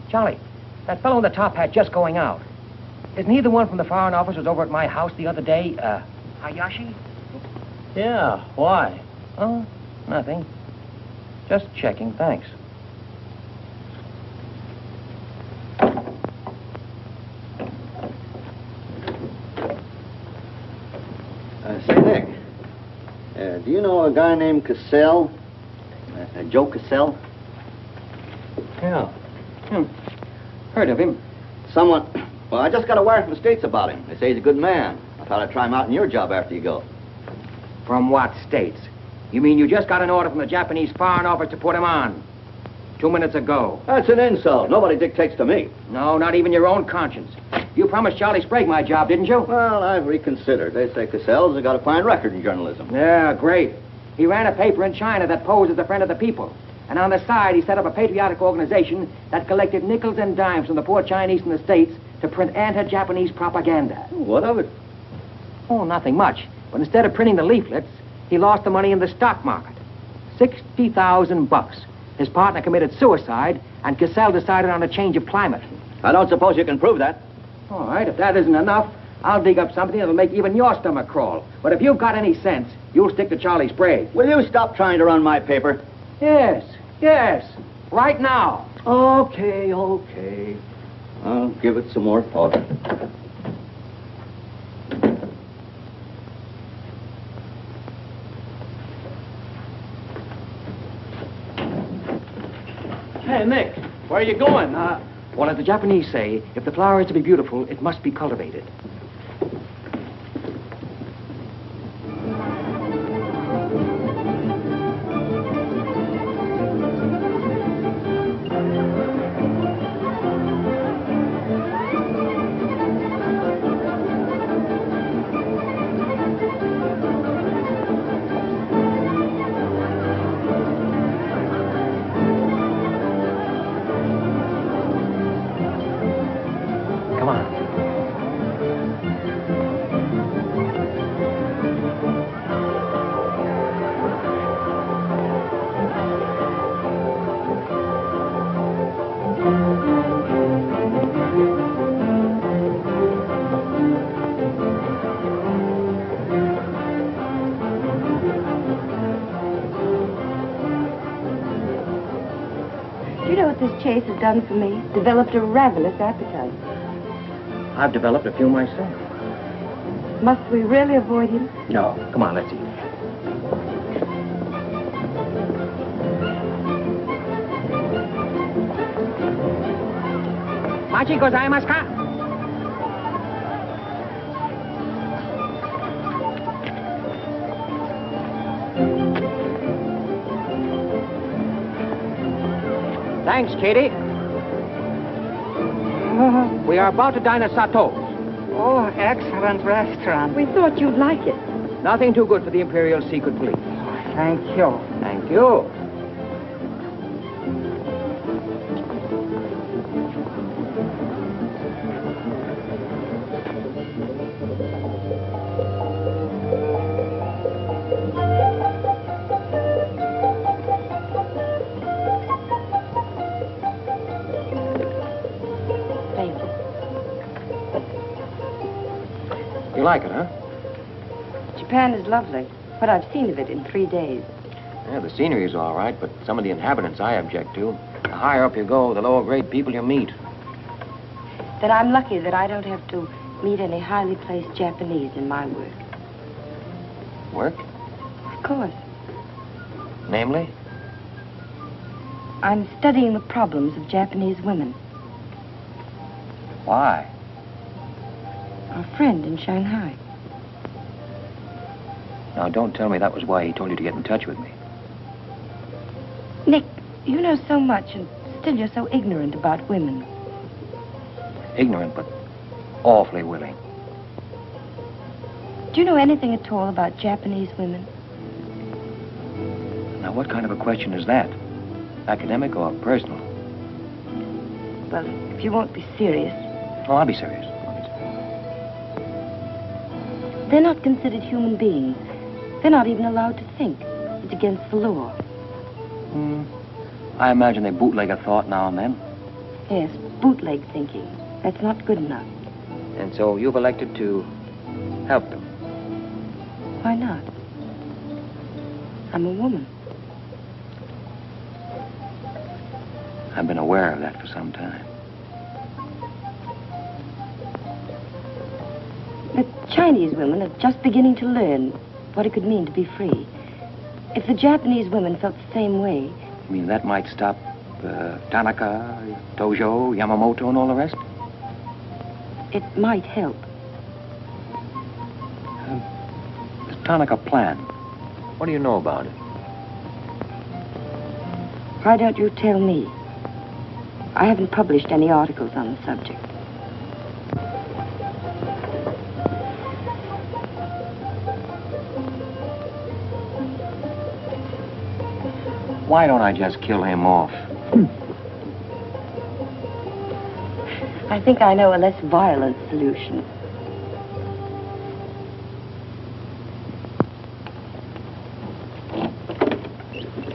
Speaker 4: Charlie, that fellow in the top hat just going out. Isn't he the one from the Foreign Office who was over at my house the other day? Hayashi?
Speaker 17: Yeah, why?
Speaker 4: Oh, nothing. Just checking, thanks.
Speaker 6: Say, Nick, do you know a guy named Cassell? Joe Cassell?
Speaker 4: Yeah. Heard of him.
Speaker 1: Well, I just got a wire from the States about him. They say he's a good man. I thought I'd try him out in your job after you go.
Speaker 4: From what states? You mean you just got an order from the Japanese Foreign Office to put him on? 2 minutes ago.
Speaker 9: That's an insult. Nobody dictates to me.
Speaker 4: No, not even your own conscience. You promised Charlie Sprague my job, didn't you?
Speaker 9: Well, I've reconsidered. They say Cassell's has got a fine record in journalism.
Speaker 4: Yeah, great. He ran a paper in China that posed as a friend of the people. And on the side, he set up a patriotic organization that collected nickels and dimes from the poor Chinese in the States to print anti-Japanese propaganda.
Speaker 9: What of it?
Speaker 4: Oh, nothing much. But instead of printing the leaflets, he lost the money in the stock market. $60,000. His partner committed suicide, and Cassell decided on a change of climate.
Speaker 9: I don't suppose you can prove that.
Speaker 4: All right, if that isn't enough, I'll dig up something that'll make even your stomach crawl. But if you've got any sense, you'll stick to Charlie Sprague.
Speaker 9: Will you stop trying to run my paper?
Speaker 4: Yes, right now.
Speaker 9: Okay. I'll give it some more thought.
Speaker 17: Hey, Nick, where are you going?
Speaker 4: Well, as the Japanese say, if the flower is to be beautiful, it must be cultivated.
Speaker 20: This chase has done for me. Developed a ravenous appetite.
Speaker 4: I've developed a few myself.
Speaker 20: Must we really avoid him?
Speaker 4: No. Come on, let's eat. Machi gozaimasu ka? Thanks, Katie. We are about to dine at Sato's.
Speaker 15: Oh, excellent restaurant.
Speaker 20: We thought you'd like it.
Speaker 4: Nothing too good for the Imperial Secret Police.
Speaker 15: Thank you.
Speaker 4: Thank you. You like it, huh?
Speaker 20: Japan is lovely. What I've seen of it in 3 days.
Speaker 4: Yeah, the scenery is all right, but some of the inhabitants I object to. The higher up you go, the lower grade people you meet.
Speaker 20: That I'm lucky that I don't have to meet any highly placed Japanese in my work.
Speaker 4: Work?
Speaker 20: Of course.
Speaker 4: Namely?
Speaker 20: I'm studying the problems of Japanese women.
Speaker 4: Why?
Speaker 20: A friend in Shanghai.
Speaker 4: Now, don't tell me that was why he told you to get in touch with me.
Speaker 20: Nick, you know so much, and still you're so ignorant about women.
Speaker 4: Ignorant, but awfully willing.
Speaker 20: Do you know anything at all about Japanese women?
Speaker 4: Now, what kind of a question is that? Academic or personal?
Speaker 20: Well, if you won't be serious.
Speaker 4: Oh, I'll be serious.
Speaker 20: They're not considered human beings. They're not even allowed to think. It's against the law.
Speaker 4: I imagine they bootleg a thought now and then.
Speaker 20: Yes, bootleg thinking. That's not good enough.
Speaker 4: And so you've elected to help them.
Speaker 20: Why not? I'm a woman.
Speaker 4: I've been aware of that for some time.
Speaker 20: The Chinese women are just beginning to learn what it could mean to be free. If the Japanese women felt the same way...
Speaker 4: You mean that might stop Tanaka, Tojo, Yamamoto, and all the rest?
Speaker 20: It might help.
Speaker 4: Does Tanaka plan What do you know about it?
Speaker 20: Why don't you tell me? I haven't published any articles on the subject.
Speaker 4: Why don't I just kill him off?
Speaker 20: I think I know a less violent solution.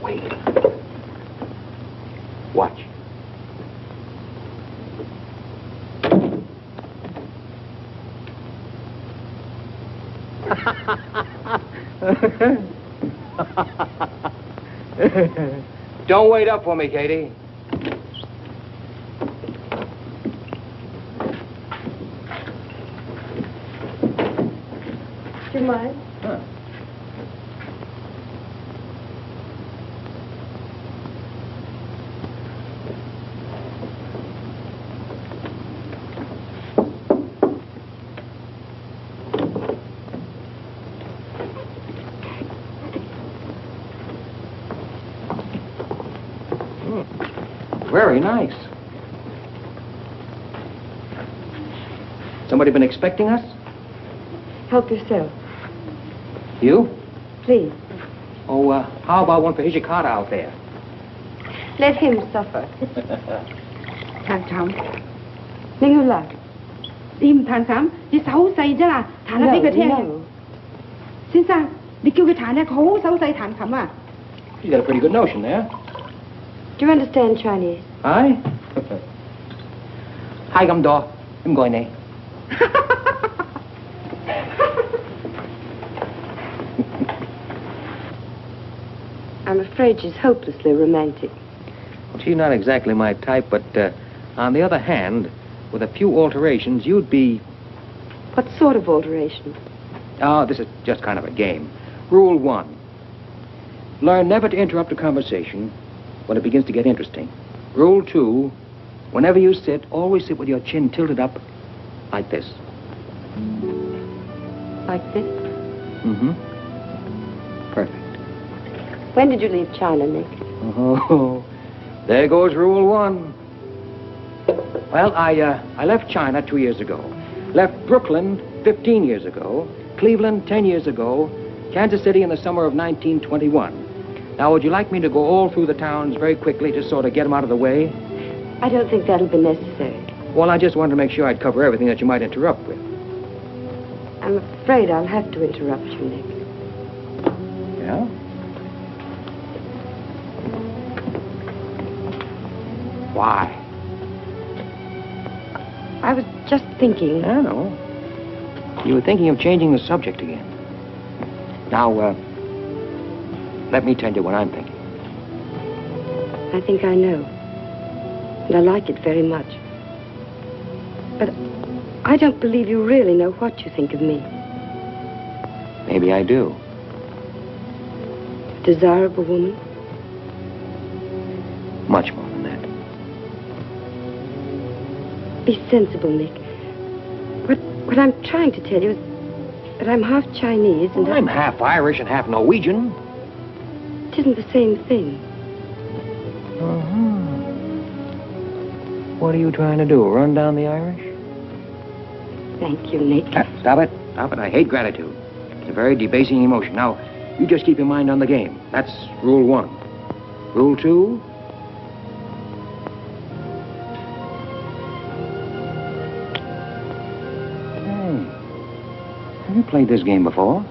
Speaker 4: Wait. Watch. Don't wait up for me, Katie.
Speaker 20: Do you mind?
Speaker 4: Huh. Very nice. Somebody been expecting us?
Speaker 20: Help yourself.
Speaker 4: You?
Speaker 20: Please.
Speaker 4: Oh, how about one for Hijikata out there?
Speaker 20: Let him suffer.
Speaker 1: Thằng Thẩm. Nên ngươi là im thằng Thẩm. Đi xấu xay chứ là. Thằng nó biết cái thế. Xin sao? Đi kêu cái thằng này khổ xấu xay thằng Thẩm à?
Speaker 4: You got a pretty good notion there.
Speaker 20: Do you understand Chinese?
Speaker 4: Hi. Hi, gum door. I'm going there.
Speaker 20: I'm afraid she's hopelessly romantic.
Speaker 4: She's not exactly my type, but on the other hand, with a few alterations, you'd be...
Speaker 20: What sort of alteration?
Speaker 4: Oh, this is just kind of a game. Rule 1. Learn never to interrupt a conversation when it begins to get interesting. Rule 2. Whenever you sit, always sit with your chin tilted up like this.
Speaker 20: Like this?
Speaker 4: Mm-hmm. Perfect.
Speaker 20: When did you leave China, Nick?
Speaker 4: Oh, there goes Rule 1. Well, I left China 2 years ago. Left Brooklyn 15 years ago. Cleveland 10 years ago. Kansas City in the summer of 1921. Now, would you like me to go all through the towns very quickly to sort of get them out of the way?
Speaker 20: I don't think that'll be necessary.
Speaker 4: Well, I just wanted to make sure I'd cover everything that you might interrupt with.
Speaker 20: I'm afraid I'll have to interrupt you, Nick.
Speaker 4: Yeah? Why?
Speaker 20: I was just thinking...
Speaker 4: I know. You were thinking of changing the subject again. Now, let me tell you what I'm thinking.
Speaker 20: I think I know. And I like it very much. But I don't believe you really know what you think of me.
Speaker 4: Maybe I do.
Speaker 20: A desirable woman?
Speaker 4: Much more than that.
Speaker 20: Be sensible, Nick. What I'm trying to tell you is that I'm half Chinese and...
Speaker 4: I'm half Irish and half Norwegian.
Speaker 20: It isn't the same thing.
Speaker 4: Uh-huh. What are you trying to do, run down the Irish?
Speaker 20: Thank you, Nick.
Speaker 4: Stop it. Stop it. I hate gratitude. It's a very debasing emotion. Now, you just keep your mind on the game. That's Rule 1. Rule 2... Have you played this game before?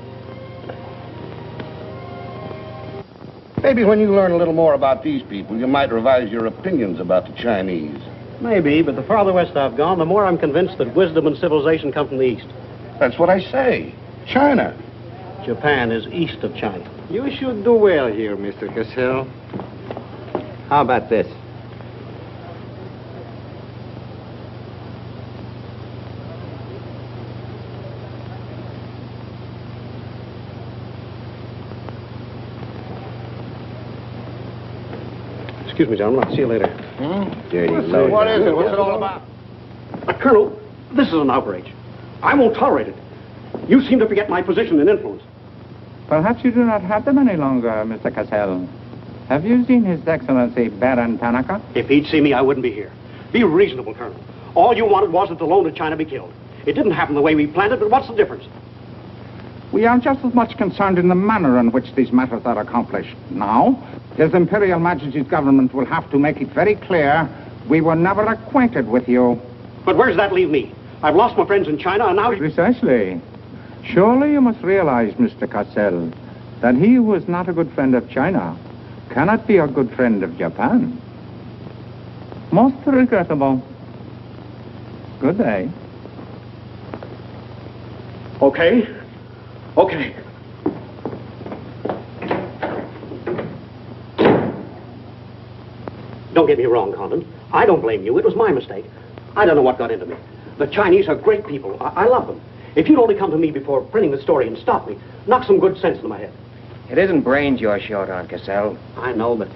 Speaker 7: Maybe when you learn a little more about these people, you might revise your opinions about the Chinese.
Speaker 10: Maybe, but the farther west I've gone, the more I'm convinced that wisdom and civilization come from the east.
Speaker 7: That's what I say. China.
Speaker 10: Japan is east of China.
Speaker 8: You should do well here, Mr. Cassell. How about this?
Speaker 10: Excuse me, gentlemen. I'll see you later.
Speaker 8: Dirty
Speaker 7: What is it? What's it all about?
Speaker 10: Colonel, this is an outrage. I won't tolerate it. You seem to forget my position and influence.
Speaker 3: Perhaps you do not have them any longer, Mr. Cassell. Have you seen His Excellency Baron Tanaka?
Speaker 10: If he'd see me, I wouldn't be here. Be reasonable, Colonel. All you wanted was that the loan to China be killed. It didn't happen the way we planned it, but what's the difference?
Speaker 3: We are just as much concerned in the manner in which these matters are accomplished. Now, His Imperial Majesty's government will have to make it very clear we were never acquainted with you.
Speaker 10: But where does that leave me? I've lost my friends in China, and now...
Speaker 3: Precisely. Surely you must realize, Mr. Cassell, that he who is not a good friend of China cannot be a good friend of Japan. Most regrettable. Good day.
Speaker 10: Okay. Okay. Don't get me wrong, Condon. I don't blame you. It was my mistake. I don't know what got into me. The Chinese are great people. I love them. If you'd only come to me before printing the story and stop me, knock some good sense into my head.
Speaker 4: It isn't brains you're short on, Cassell.
Speaker 10: I know, but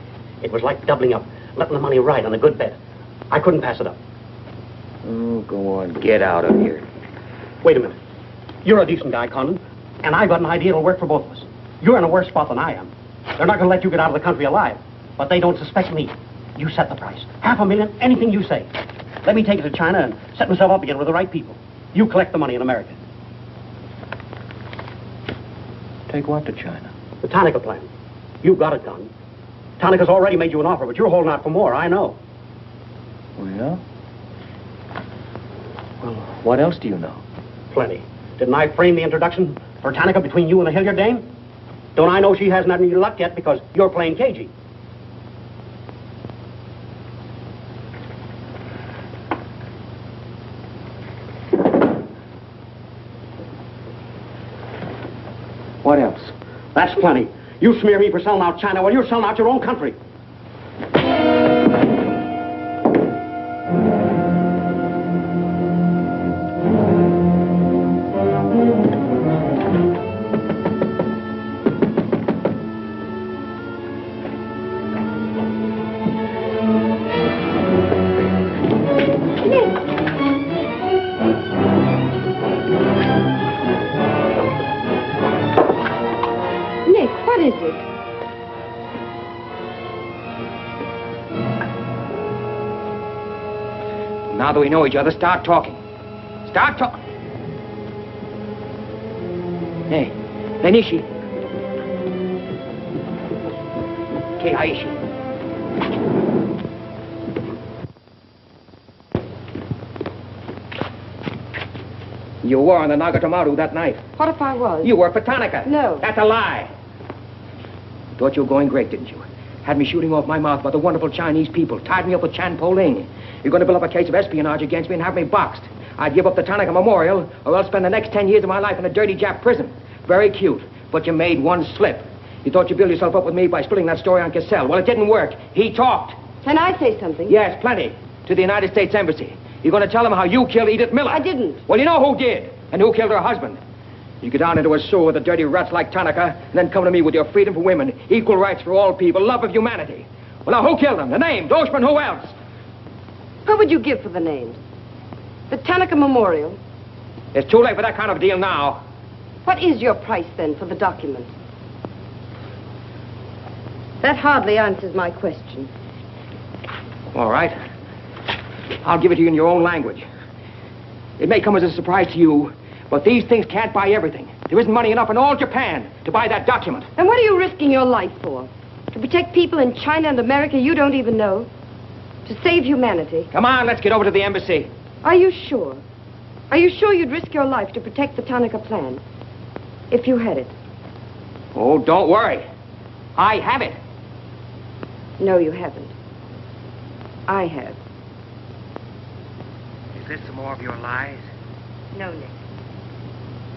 Speaker 10: it was like doubling up, letting the money ride on a good bet. I couldn't pass it up.
Speaker 4: Oh, go on. Get out of here.
Speaker 10: Wait a minute. You're a decent guy, Condon, and I've got an idea it'll work for both of us. You're in a worse spot than I am. They're not going to let you get out of the country alive, but they don't suspect me. You set the price. $500,000, anything you say. Let me take it to China and set myself up again with the right people. You collect the money in America.
Speaker 4: Take what to China?
Speaker 10: The Tanaka plan. You've got it done. Tanaka's already made you an offer, but you're holding out for more, I know.
Speaker 4: Oh, yeah? Well, what else do you know?
Speaker 10: Plenty. Didn't I frame the introduction for Tanaka between you and the Hilliard dame? Don't I know she hasn't had any luck yet because you're playing cagey?
Speaker 4: What else?
Speaker 10: That's plenty. You smear me for selling out China while you're selling out your own country.
Speaker 4: Now that we know each other, start talking. Start talking. Hey, Lenishi. Keiaishi. You were on the Nagatomaru that night.
Speaker 20: What if I was?
Speaker 4: You worked for Tanaka.
Speaker 20: No.
Speaker 4: That's a lie. You thought you were going great, didn't you? Had me shooting off my mouth about the wonderful Chinese people, tied me up with Chan Po-ling. You're going to build up a case of espionage against me and have me boxed. I'd give up the Tanaka Memorial, or I'll spend the next 10 years of my life in a dirty Jap prison. Very cute, but you made one slip. You thought you'd build yourself up with me by spilling that story on Cassell. Well, it didn't work. He talked.
Speaker 20: Can I say something?
Speaker 4: Yes, plenty. To the United States Embassy. You're going to tell them how you killed Edith Miller.
Speaker 20: I didn't.
Speaker 4: Well, you know who did, and who killed her husband. You get down into a sewer with the dirty rats like Tanaka, and then come to me with your freedom for women, equal rights for all people, love of humanity. Well, now, who killed them? The names, Oshima, who else?
Speaker 20: What would you give for the names? The Tanaka Memorial?
Speaker 4: It's too late for that kind of deal now.
Speaker 20: What is your price, then, for the document? That hardly answers my question.
Speaker 4: All right. I'll give it to you in your own language. It may come as a surprise to you, but these things can't buy everything. There isn't money enough in all Japan to buy that document.
Speaker 20: And what are you risking your life for? To protect people in China and America you don't even know? To save humanity?
Speaker 4: Come on, let's get over to the embassy.
Speaker 20: Are you sure? Are you sure you'd risk your life to protect the Tanaka plan? If you had it?
Speaker 4: Oh, don't worry. I have it.
Speaker 20: No, you haven't. I have.
Speaker 4: Is this some more of your lies?
Speaker 20: No, Nick.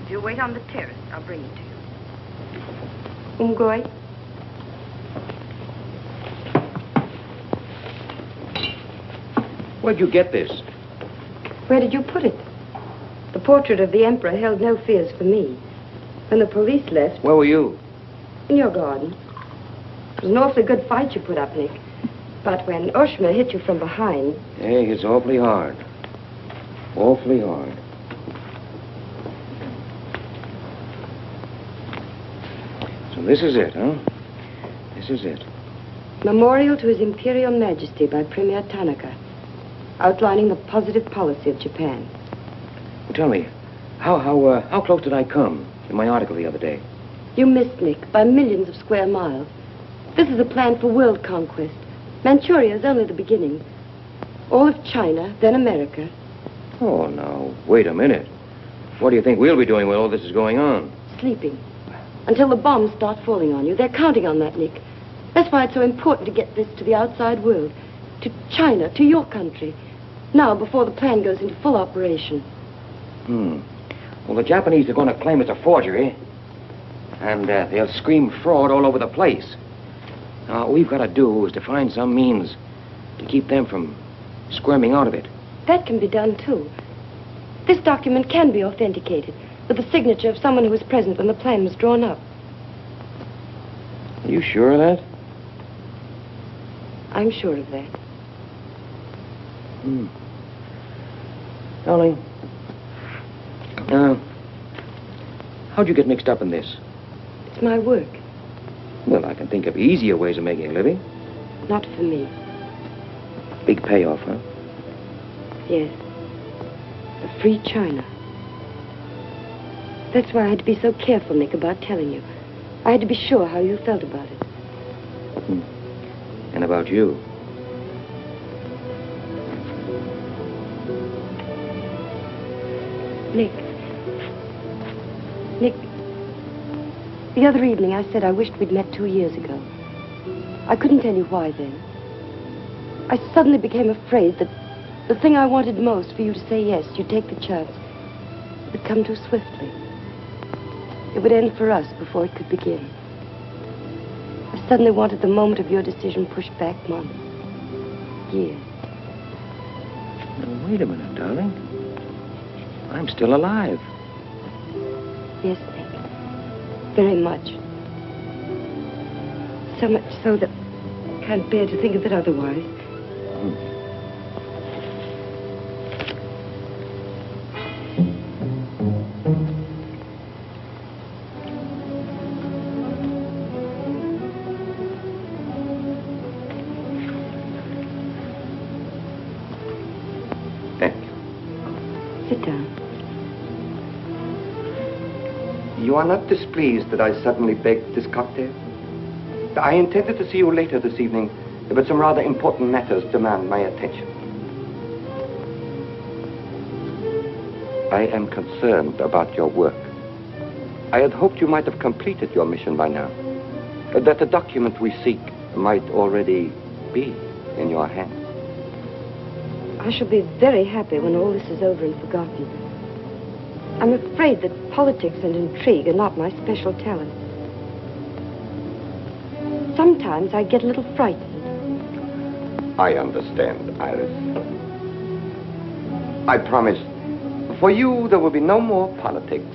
Speaker 20: If you'll wait on the terrace, I'll bring it to you. Umgoy?
Speaker 4: Where'd you get this?
Speaker 20: Where did you put it? The portrait of the Emperor held no fears for me. When the police left...
Speaker 4: Where were you?
Speaker 20: In your garden. It was an awfully good fight you put up, Nick. But when Oshima hit you from behind...
Speaker 4: Hey, it's awfully hard. Awfully hard. So this is it, huh? This is it.
Speaker 20: Memorial to His Imperial Majesty by Premier Tanaka, outlining the positive policy of Japan.
Speaker 4: Well, tell me, how close did I come in my article the other day?
Speaker 20: You missed, Nick, by millions of square miles. This is a plan for world conquest. Manchuria is only the beginning. All of China, then America.
Speaker 4: Oh, now, wait a minute. What do you think we'll be doing while all this is going on?
Speaker 20: Sleeping. Until the bombs start falling on you. They're counting on that, Nick. That's why it's so important to get this to the outside world. To China, to your country. Now, before the plan goes into full operation.
Speaker 4: Well, the Japanese are going to claim it's a forgery. And they'll scream fraud all over the place. Now, all we've got to do is to find some means to keep them from squirming out of it.
Speaker 20: That can be done, too. This document can be authenticated with the signature of someone who was present when the plan was drawn up.
Speaker 4: Are you sure of that?
Speaker 20: I'm sure of that.
Speaker 4: Darling, how'd you get mixed up in this?
Speaker 20: It's my work.
Speaker 4: Well, I can think of easier ways of making a living.
Speaker 20: Not for me.
Speaker 4: Big payoff, huh?
Speaker 20: Yes. A free China. That's why I had to be so careful, Nick, about telling you. I had to be sure how you felt about it.
Speaker 4: And about you.
Speaker 20: Nick. The other evening I said I wished we'd met 2 years ago. I couldn't tell you why then. I suddenly became afraid that the thing I wanted most for you to say yes, you'd take the chance, would come too swiftly. It would end for us before it could begin. I suddenly wanted the moment of your decision pushed back months, years.
Speaker 4: Now, wait a minute, darling. I'm still alive.
Speaker 20: Yes, Nick. Very much. So much so that I can't bear to think of it otherwise.
Speaker 21: Thank you.
Speaker 20: Sit down.
Speaker 21: You are not displeased that I suddenly begged this cocktail? I intended to see you later this evening, but some rather important matters demand my attention. I am concerned about your work. I had hoped you might have completed your mission by now, that the document we seek might already be in your hands.
Speaker 20: I shall be very happy when all this is over and forgotten. I'm afraid that politics and intrigue are not my special talent. Sometimes I get a little frightened.
Speaker 21: I understand, Iris. I promise, for you there will be no more politics,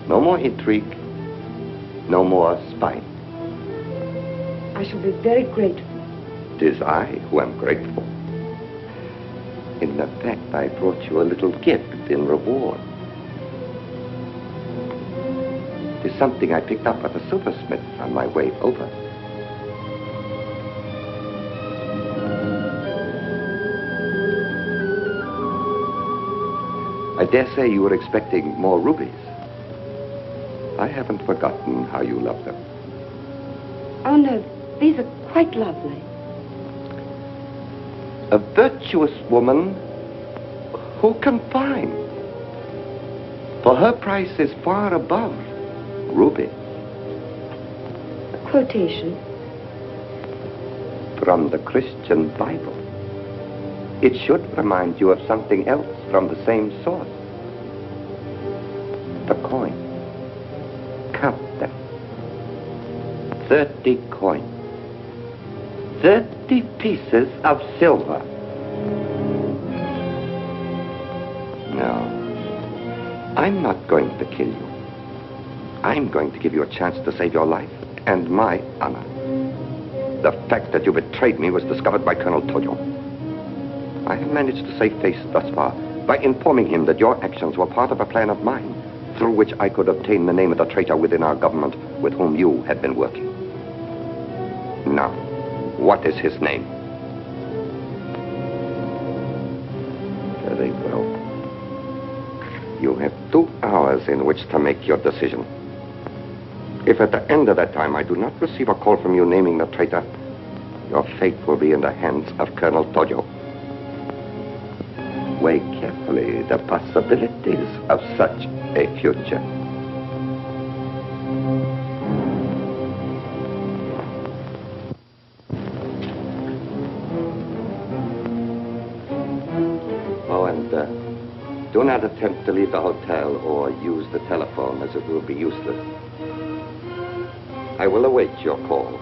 Speaker 21: no more intrigue, no more spying.
Speaker 20: I shall be very grateful.
Speaker 21: It is I who am grateful. In fact, I brought you a little gift in reward. It is something I picked up at a silversmith on my way over. I dare say you were expecting more rubies. I haven't forgotten how you love them.
Speaker 20: Oh, no, these are quite lovely.
Speaker 21: A virtuous woman who can find. For her price is far above ruby.
Speaker 20: A quotation?
Speaker 21: From the Christian Bible. It should remind you of something else from the same source. The coin. Count them. 30 coins. 30 pieces of silver. No. I'm not going to kill you. I'm going to give you a chance to save your life and my honor. The fact that you betrayed me was discovered by Colonel Tojo. I have managed to save face thus far by informing him that your actions were part of a plan of mine through which I could obtain the name of the traitor within our government with whom you had been working. Now, what is his name? Very well. You have 2 hours in which to make your decision. If at the end of that time I do not receive a call from you naming the traitor, your fate will be in the hands of Colonel Tojo. Weigh carefully the possibilities of such a future. Oh, and do not attempt to leave the hotel or use the telephone, as it will be useless. I will await your call.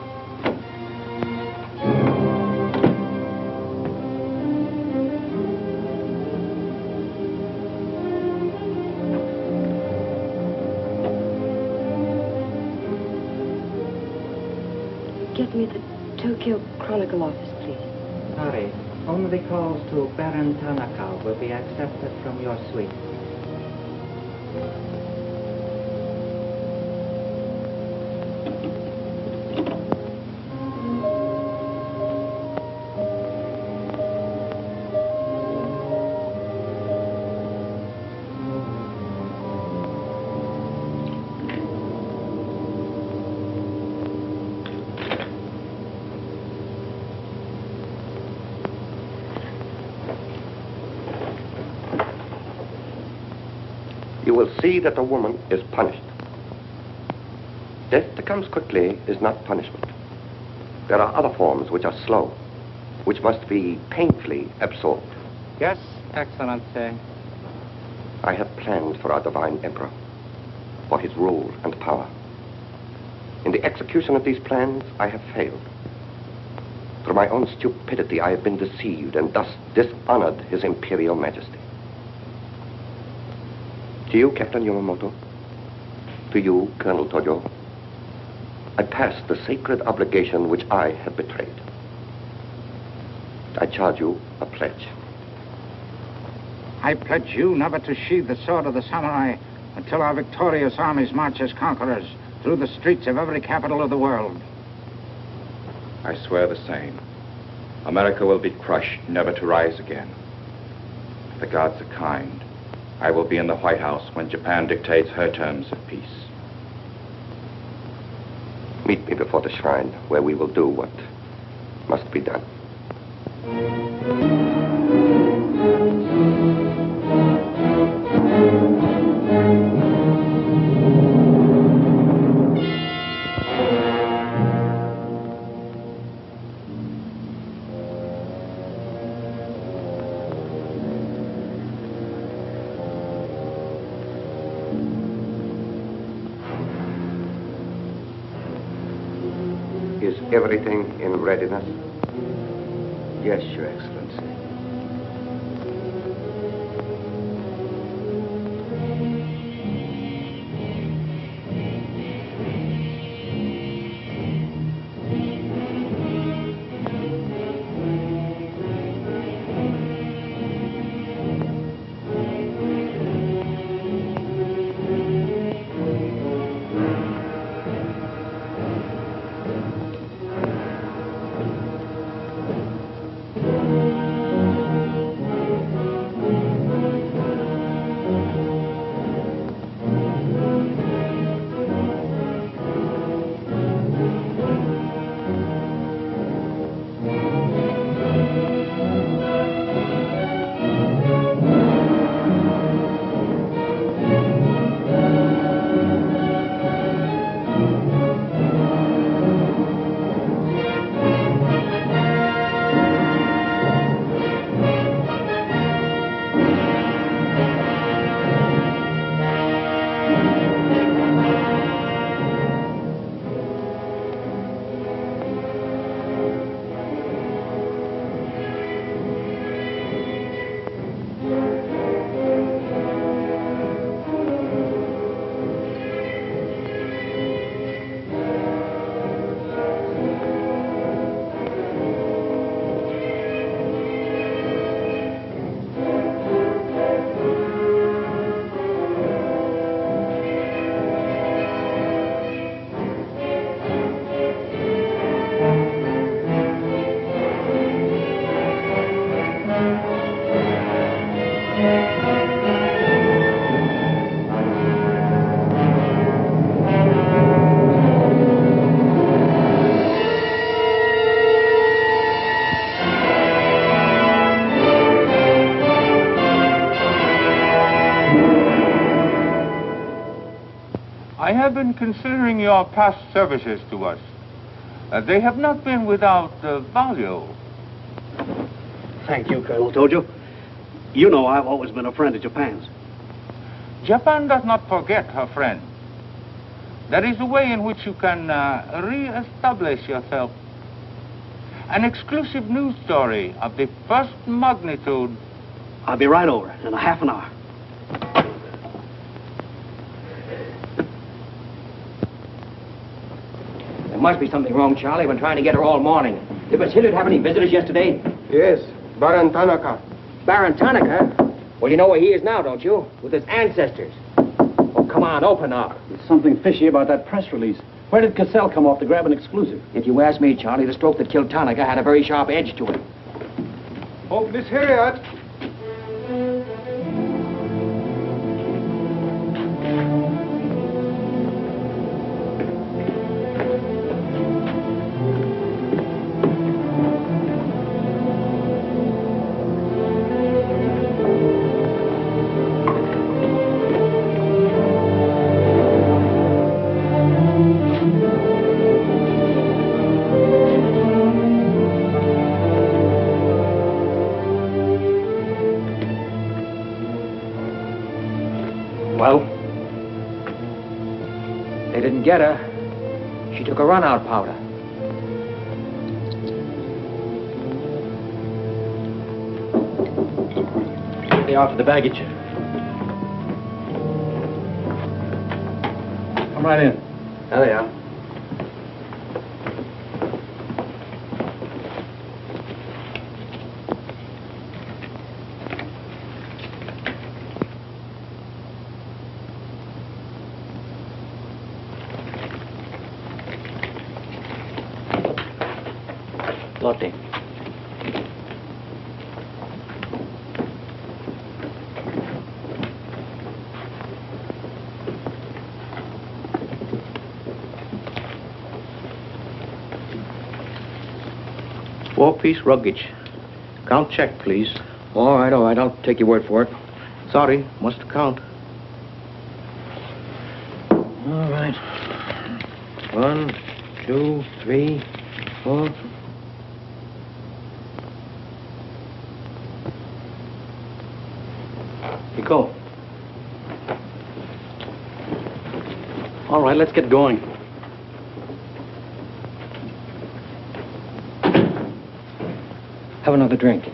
Speaker 20: Get me the Tokyo Chronicle office, please.
Speaker 15: Sorry, only calls to Baron Tanaka will be accepted from your suite.
Speaker 21: You will see that the woman is punished. Death that comes quickly is not punishment. There are other forms which are slow, which must be painfully absorbed.
Speaker 3: Yes, Excellency.
Speaker 21: I have planned for our divine emperor, for his rule and power. In the execution of these plans, I have failed. Through my own stupidity, I have been deceived and thus dishonored his imperial majesty. To you, Captain Yamamoto, to you, Colonel Tojo, I pass the sacred obligation which I have betrayed. I charge you a pledge.
Speaker 3: I pledge you never to sheathe the sword of the samurai until our victorious armies march as conquerors through the streets of every capital of the world.
Speaker 9: I swear the same. America will be crushed, never to rise again. The gods are kind. I will be in the White House when Japan dictates her terms of peace.
Speaker 21: Meet me before the shrine, where we will do what must be done. Is everything in readiness?
Speaker 19: Yes, Your Excellency.
Speaker 11: I have been considering your past services to us. They have not been without value.
Speaker 10: Thank you, Colonel Tojo. You know I've always been a friend of Japan's.
Speaker 11: Japan does not forget her friend. There is a way in which you can re-establish yourself. An exclusive news story of the first magnitude.
Speaker 10: I'll be right over in a half an hour.
Speaker 4: There must be something wrong, Charlie. I've been trying to get her all morning. Did Vasily have any visitors yesterday?
Speaker 5: Yes, Baron Tanaka.
Speaker 4: Baron Tanaka? Well, you know where he is now, don't you? With his ancestors. Oh, come on, open up.
Speaker 10: There's something fishy about that press release. Where did Cassell come off to grab an exclusive?
Speaker 4: If you ask me, Charlie, the stroke that killed Tanaka had a very sharp edge to it.
Speaker 18: Oh, Miss Harried.
Speaker 4: Well, they didn't get her. She took a run-out powder.
Speaker 10: They are for the baggage. Come right in.
Speaker 4: There they are. Lotte.
Speaker 7: Four-piece luggage. Count check, please.
Speaker 4: All right. I'll take your word for it.
Speaker 7: Sorry, must count.
Speaker 4: All right. 1, 2, 3, 4.
Speaker 10: Go. All right, let's get going.
Speaker 4: Have another drink.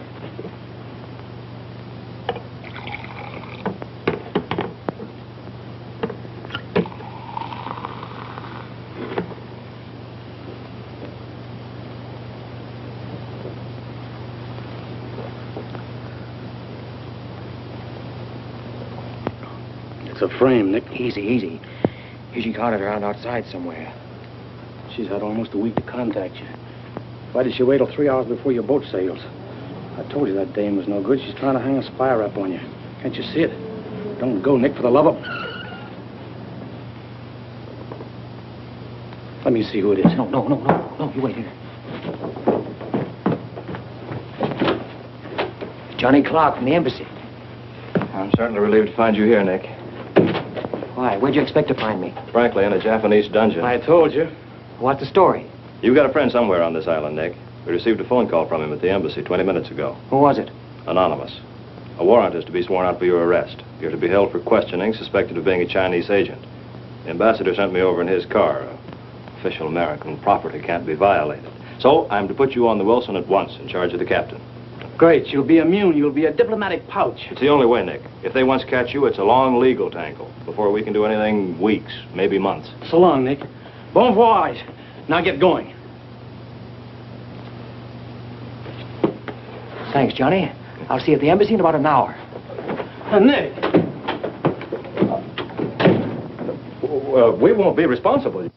Speaker 10: It's a frame, Nick.
Speaker 4: Easy. She got it around outside somewhere.
Speaker 10: She's had almost a week to contact you. Why did she wait till 3 hours before your boat sails? I told you that dame was no good. She's trying to hang a spy rap on you. Can't you see it? Don't go, Nick, for the love of... Let me see who it is.
Speaker 4: No, you wait here. Johnny Clark from the embassy.
Speaker 9: I'm certainly relieved to find you here, Nick.
Speaker 4: Why? Where'd you expect to find me?
Speaker 9: Frankly, in a Japanese dungeon.
Speaker 10: I told you.
Speaker 4: What's the story?
Speaker 9: You've got a friend somewhere on this island, Nick. We received a phone call from him at the embassy 20 minutes ago.
Speaker 4: Who was it?
Speaker 9: Anonymous. A warrant is to be sworn out for your arrest. You're to be held for questioning, suspected of being a Chinese agent. The ambassador sent me over in his car. Official American property can't be violated. So I'm to put you on the Wilson at once in charge of the captain.
Speaker 10: Great. You'll be immune. You'll be a diplomatic pouch.
Speaker 9: It's the only way, Nick. If they once catch you, it's a long legal tangle. Before we can do anything, weeks, maybe months.
Speaker 10: So long, Nick. Bon voyage. Now get going.
Speaker 4: Thanks, Johnny. I'll see you at the embassy in about an hour.
Speaker 10: Nick!
Speaker 9: We won't be responsible.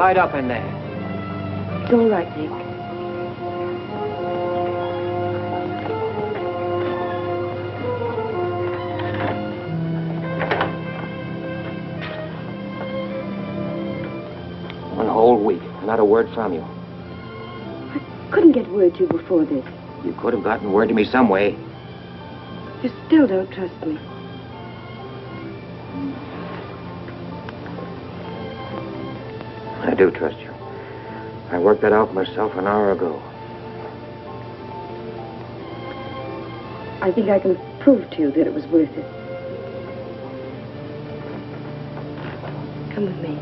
Speaker 4: tied up in there.
Speaker 20: It's all right, Nick.
Speaker 4: One whole week, not a word from you.
Speaker 20: Couldn't get word to you before this.
Speaker 4: You could have gotten word to me some way.
Speaker 20: You still don't trust me.
Speaker 4: I do trust you. I worked that out myself an hour ago.
Speaker 20: I think I can prove to you that it was worth it. Come with me.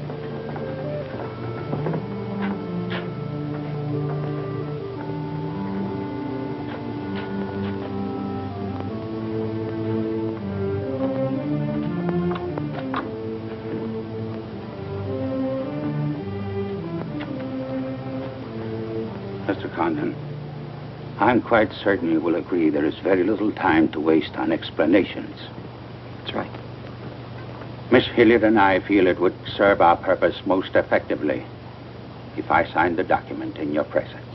Speaker 19: Mr. Condon, I'm quite certain you will agree there is very little time to waste on explanations.
Speaker 4: That's right.
Speaker 19: Miss Hilliard and I feel it would serve our purpose most effectively if I signed the document in your presence.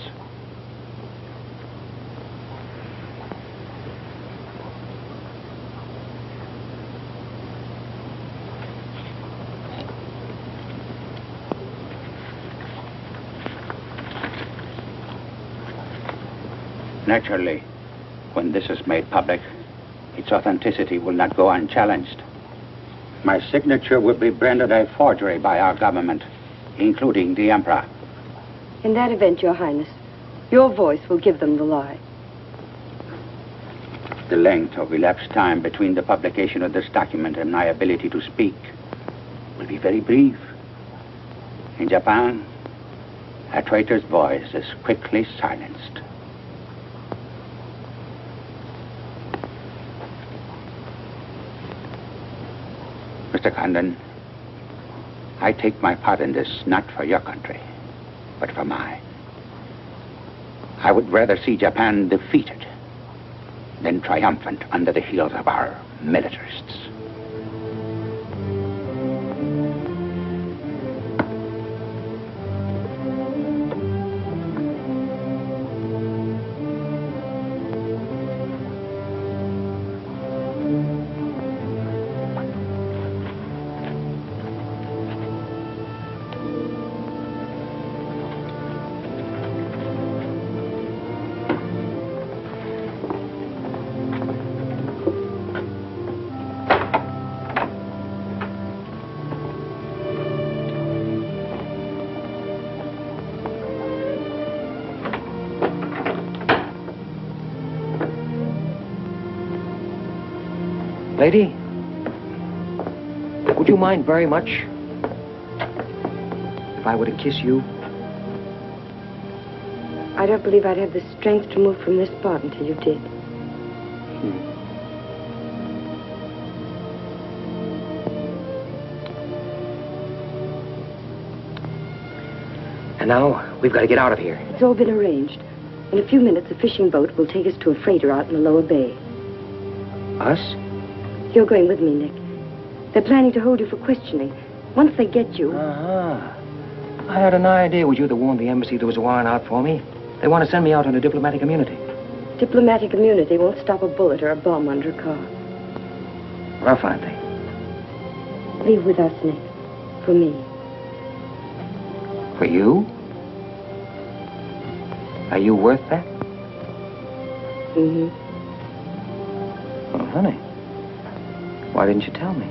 Speaker 19: Naturally, when this is made public, its authenticity will not go unchallenged. My signature will be branded a forgery by our government, including the Emperor.
Speaker 20: In that event, Your Highness, your voice will give them the lie.
Speaker 19: The length of elapsed time between the publication of this document and my ability to speak will be very brief. In Japan, a traitor's voice is quickly silenced. Mr. Condon, I take my part in this not for your country, but for mine. I would rather see Japan defeated than triumphant under the heels of our militarists.
Speaker 4: Lady, would you mind very much if I were to kiss you?
Speaker 20: I don't believe I'd have the strength to move from this spot until you did.
Speaker 4: And now, we've got to get out of here.
Speaker 20: It's all been arranged. In a few minutes, a fishing boat will take us to a freighter out in the lower bay.
Speaker 4: Us?
Speaker 20: You're going with me, Nick. They're planning to hold you for questioning. Once they get you...
Speaker 4: I had an idea it was you that warned the embassy there was a warrant out for me. They want to send me out on a diplomatic immunity.
Speaker 20: Diplomatic immunity won't stop a bullet or a bomb under a car.
Speaker 4: Rough, aren't they?
Speaker 20: Leave with us, Nick. For me.
Speaker 4: For you? Are you worth that?
Speaker 20: Mm-hmm.
Speaker 4: Oh, honey. Why didn't you tell me?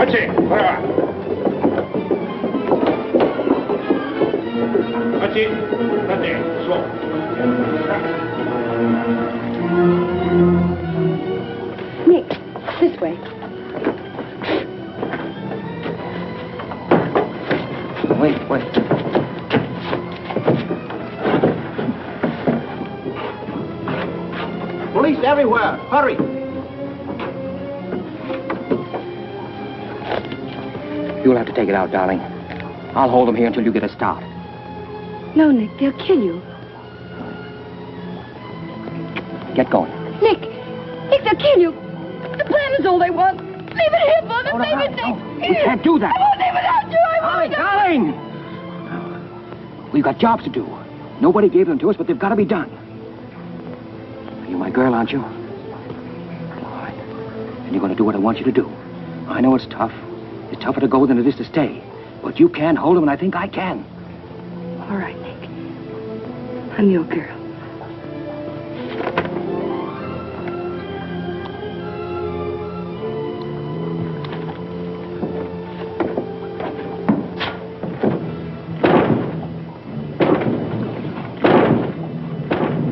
Speaker 11: That's it. Whatever. That's it. That's it. Slow.
Speaker 1: Nick, this way.
Speaker 4: Wait.
Speaker 6: Police everywhere. Hurry.
Speaker 4: You'll have to take it out, darling. I'll hold them here until you get a start.
Speaker 20: No, Nick, they'll kill you.
Speaker 4: Get going.
Speaker 12: Nick, they'll kill you. The plan is all they want. Leave it here for them. Leave it, Nick.
Speaker 4: We can't do that.
Speaker 12: I won't leave it out,
Speaker 4: Darling! We've got jobs to do. Nobody gave them to us, but they've got to be done. You're my girl, aren't you? All right. And you're going to do what I want you to do. I know it's tough. It's tougher to go than it is to stay. But you can hold them, and I think I can.
Speaker 20: All right, Nick. I'm your girl.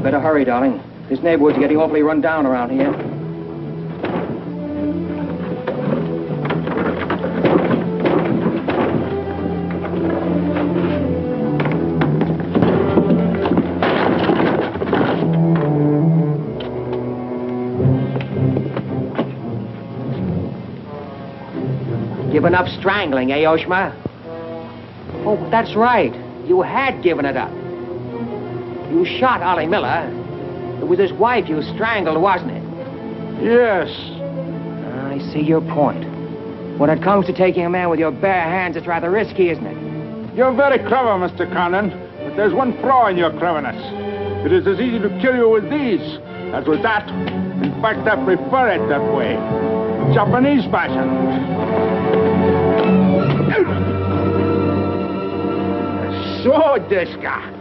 Speaker 4: Better hurry, darling. This neighborhood's getting awfully run down around here. Given up strangling, eh, Oshima? Oh, that's right. You had given it up. You shot Ollie Miller. It was his wife you strangled, wasn't it?
Speaker 11: Yes.
Speaker 4: I see your point. When it comes to taking a man with your bare hands, it's rather risky, isn't it?
Speaker 11: You're very clever, Mr. Condon, but there's one flaw in your cleverness. It is as easy to kill you with these as with that. In fact, I prefer it that way. Japanese fashion. So, Deska.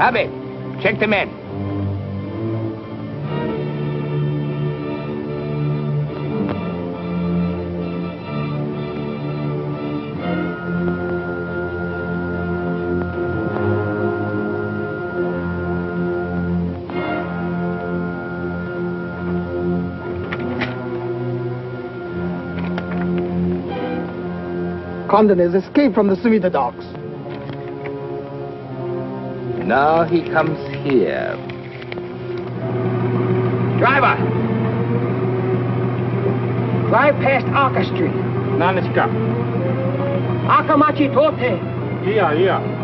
Speaker 16: Abe, check the men.
Speaker 2: Condon has escaped from the Suida docks.
Speaker 16: Now he comes here.
Speaker 4: Driver! Drive past Arca Street.
Speaker 17: Now let's go.
Speaker 4: Akamachi Tote.
Speaker 17: Yeah.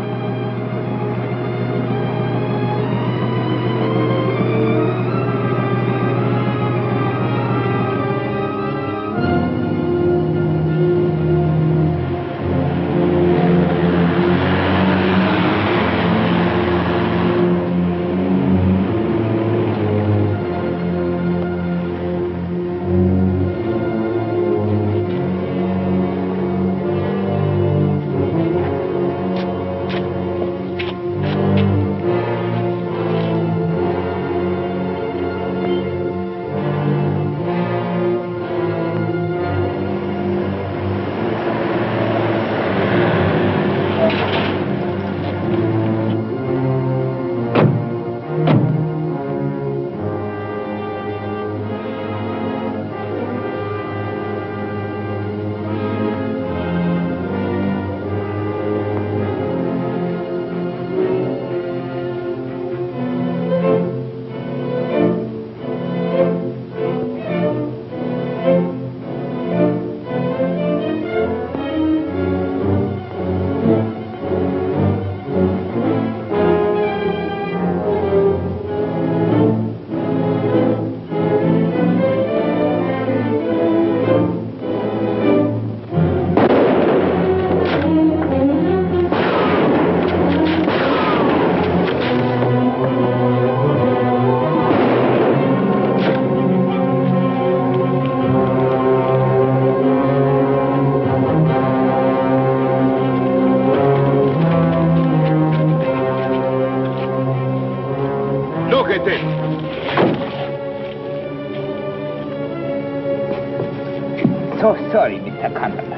Speaker 16: So sorry, Mr. Condon,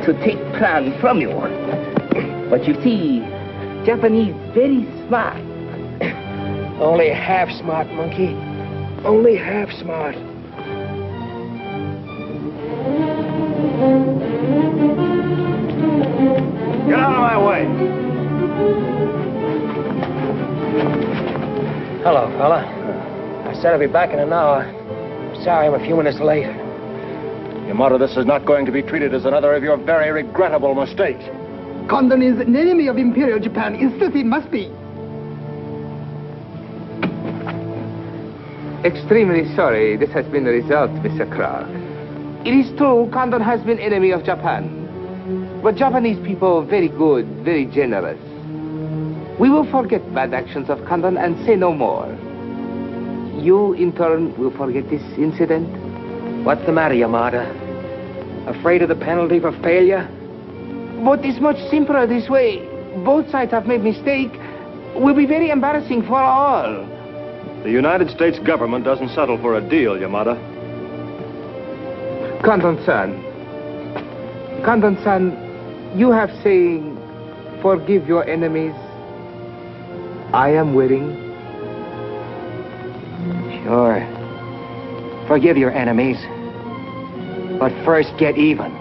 Speaker 16: to take plan from you. But you see, Japanese very smart.
Speaker 4: Only half smart, monkey. Only half smart.
Speaker 7: Get out of my way.
Speaker 4: Hello, fella. I said I'd be back in an hour. Sorry I'm a few minutes late.
Speaker 7: Yamato, this is not going to be treated as another of your very regrettable mistakes.
Speaker 2: Condon is an enemy of Imperial Japan. Insist it must be.
Speaker 16: Extremely sorry this has been the result, Mr. Clark. It is true Condon has been enemy of Japan. But Japanese people very good, very generous. We will forget bad actions of Condon and say no more. You, in turn, will forget this incident?
Speaker 4: What's the matter, Yamada? Afraid of the penalty for failure?
Speaker 16: But it's much simpler this way. Both sides have made mistake. Will be very embarrassing for all.
Speaker 7: The United States government doesn't settle for a deal, Yamada.
Speaker 16: Condon-san, you have saying, forgive your enemies. I am willing.
Speaker 4: Sure. Forgive your enemies. But first get even.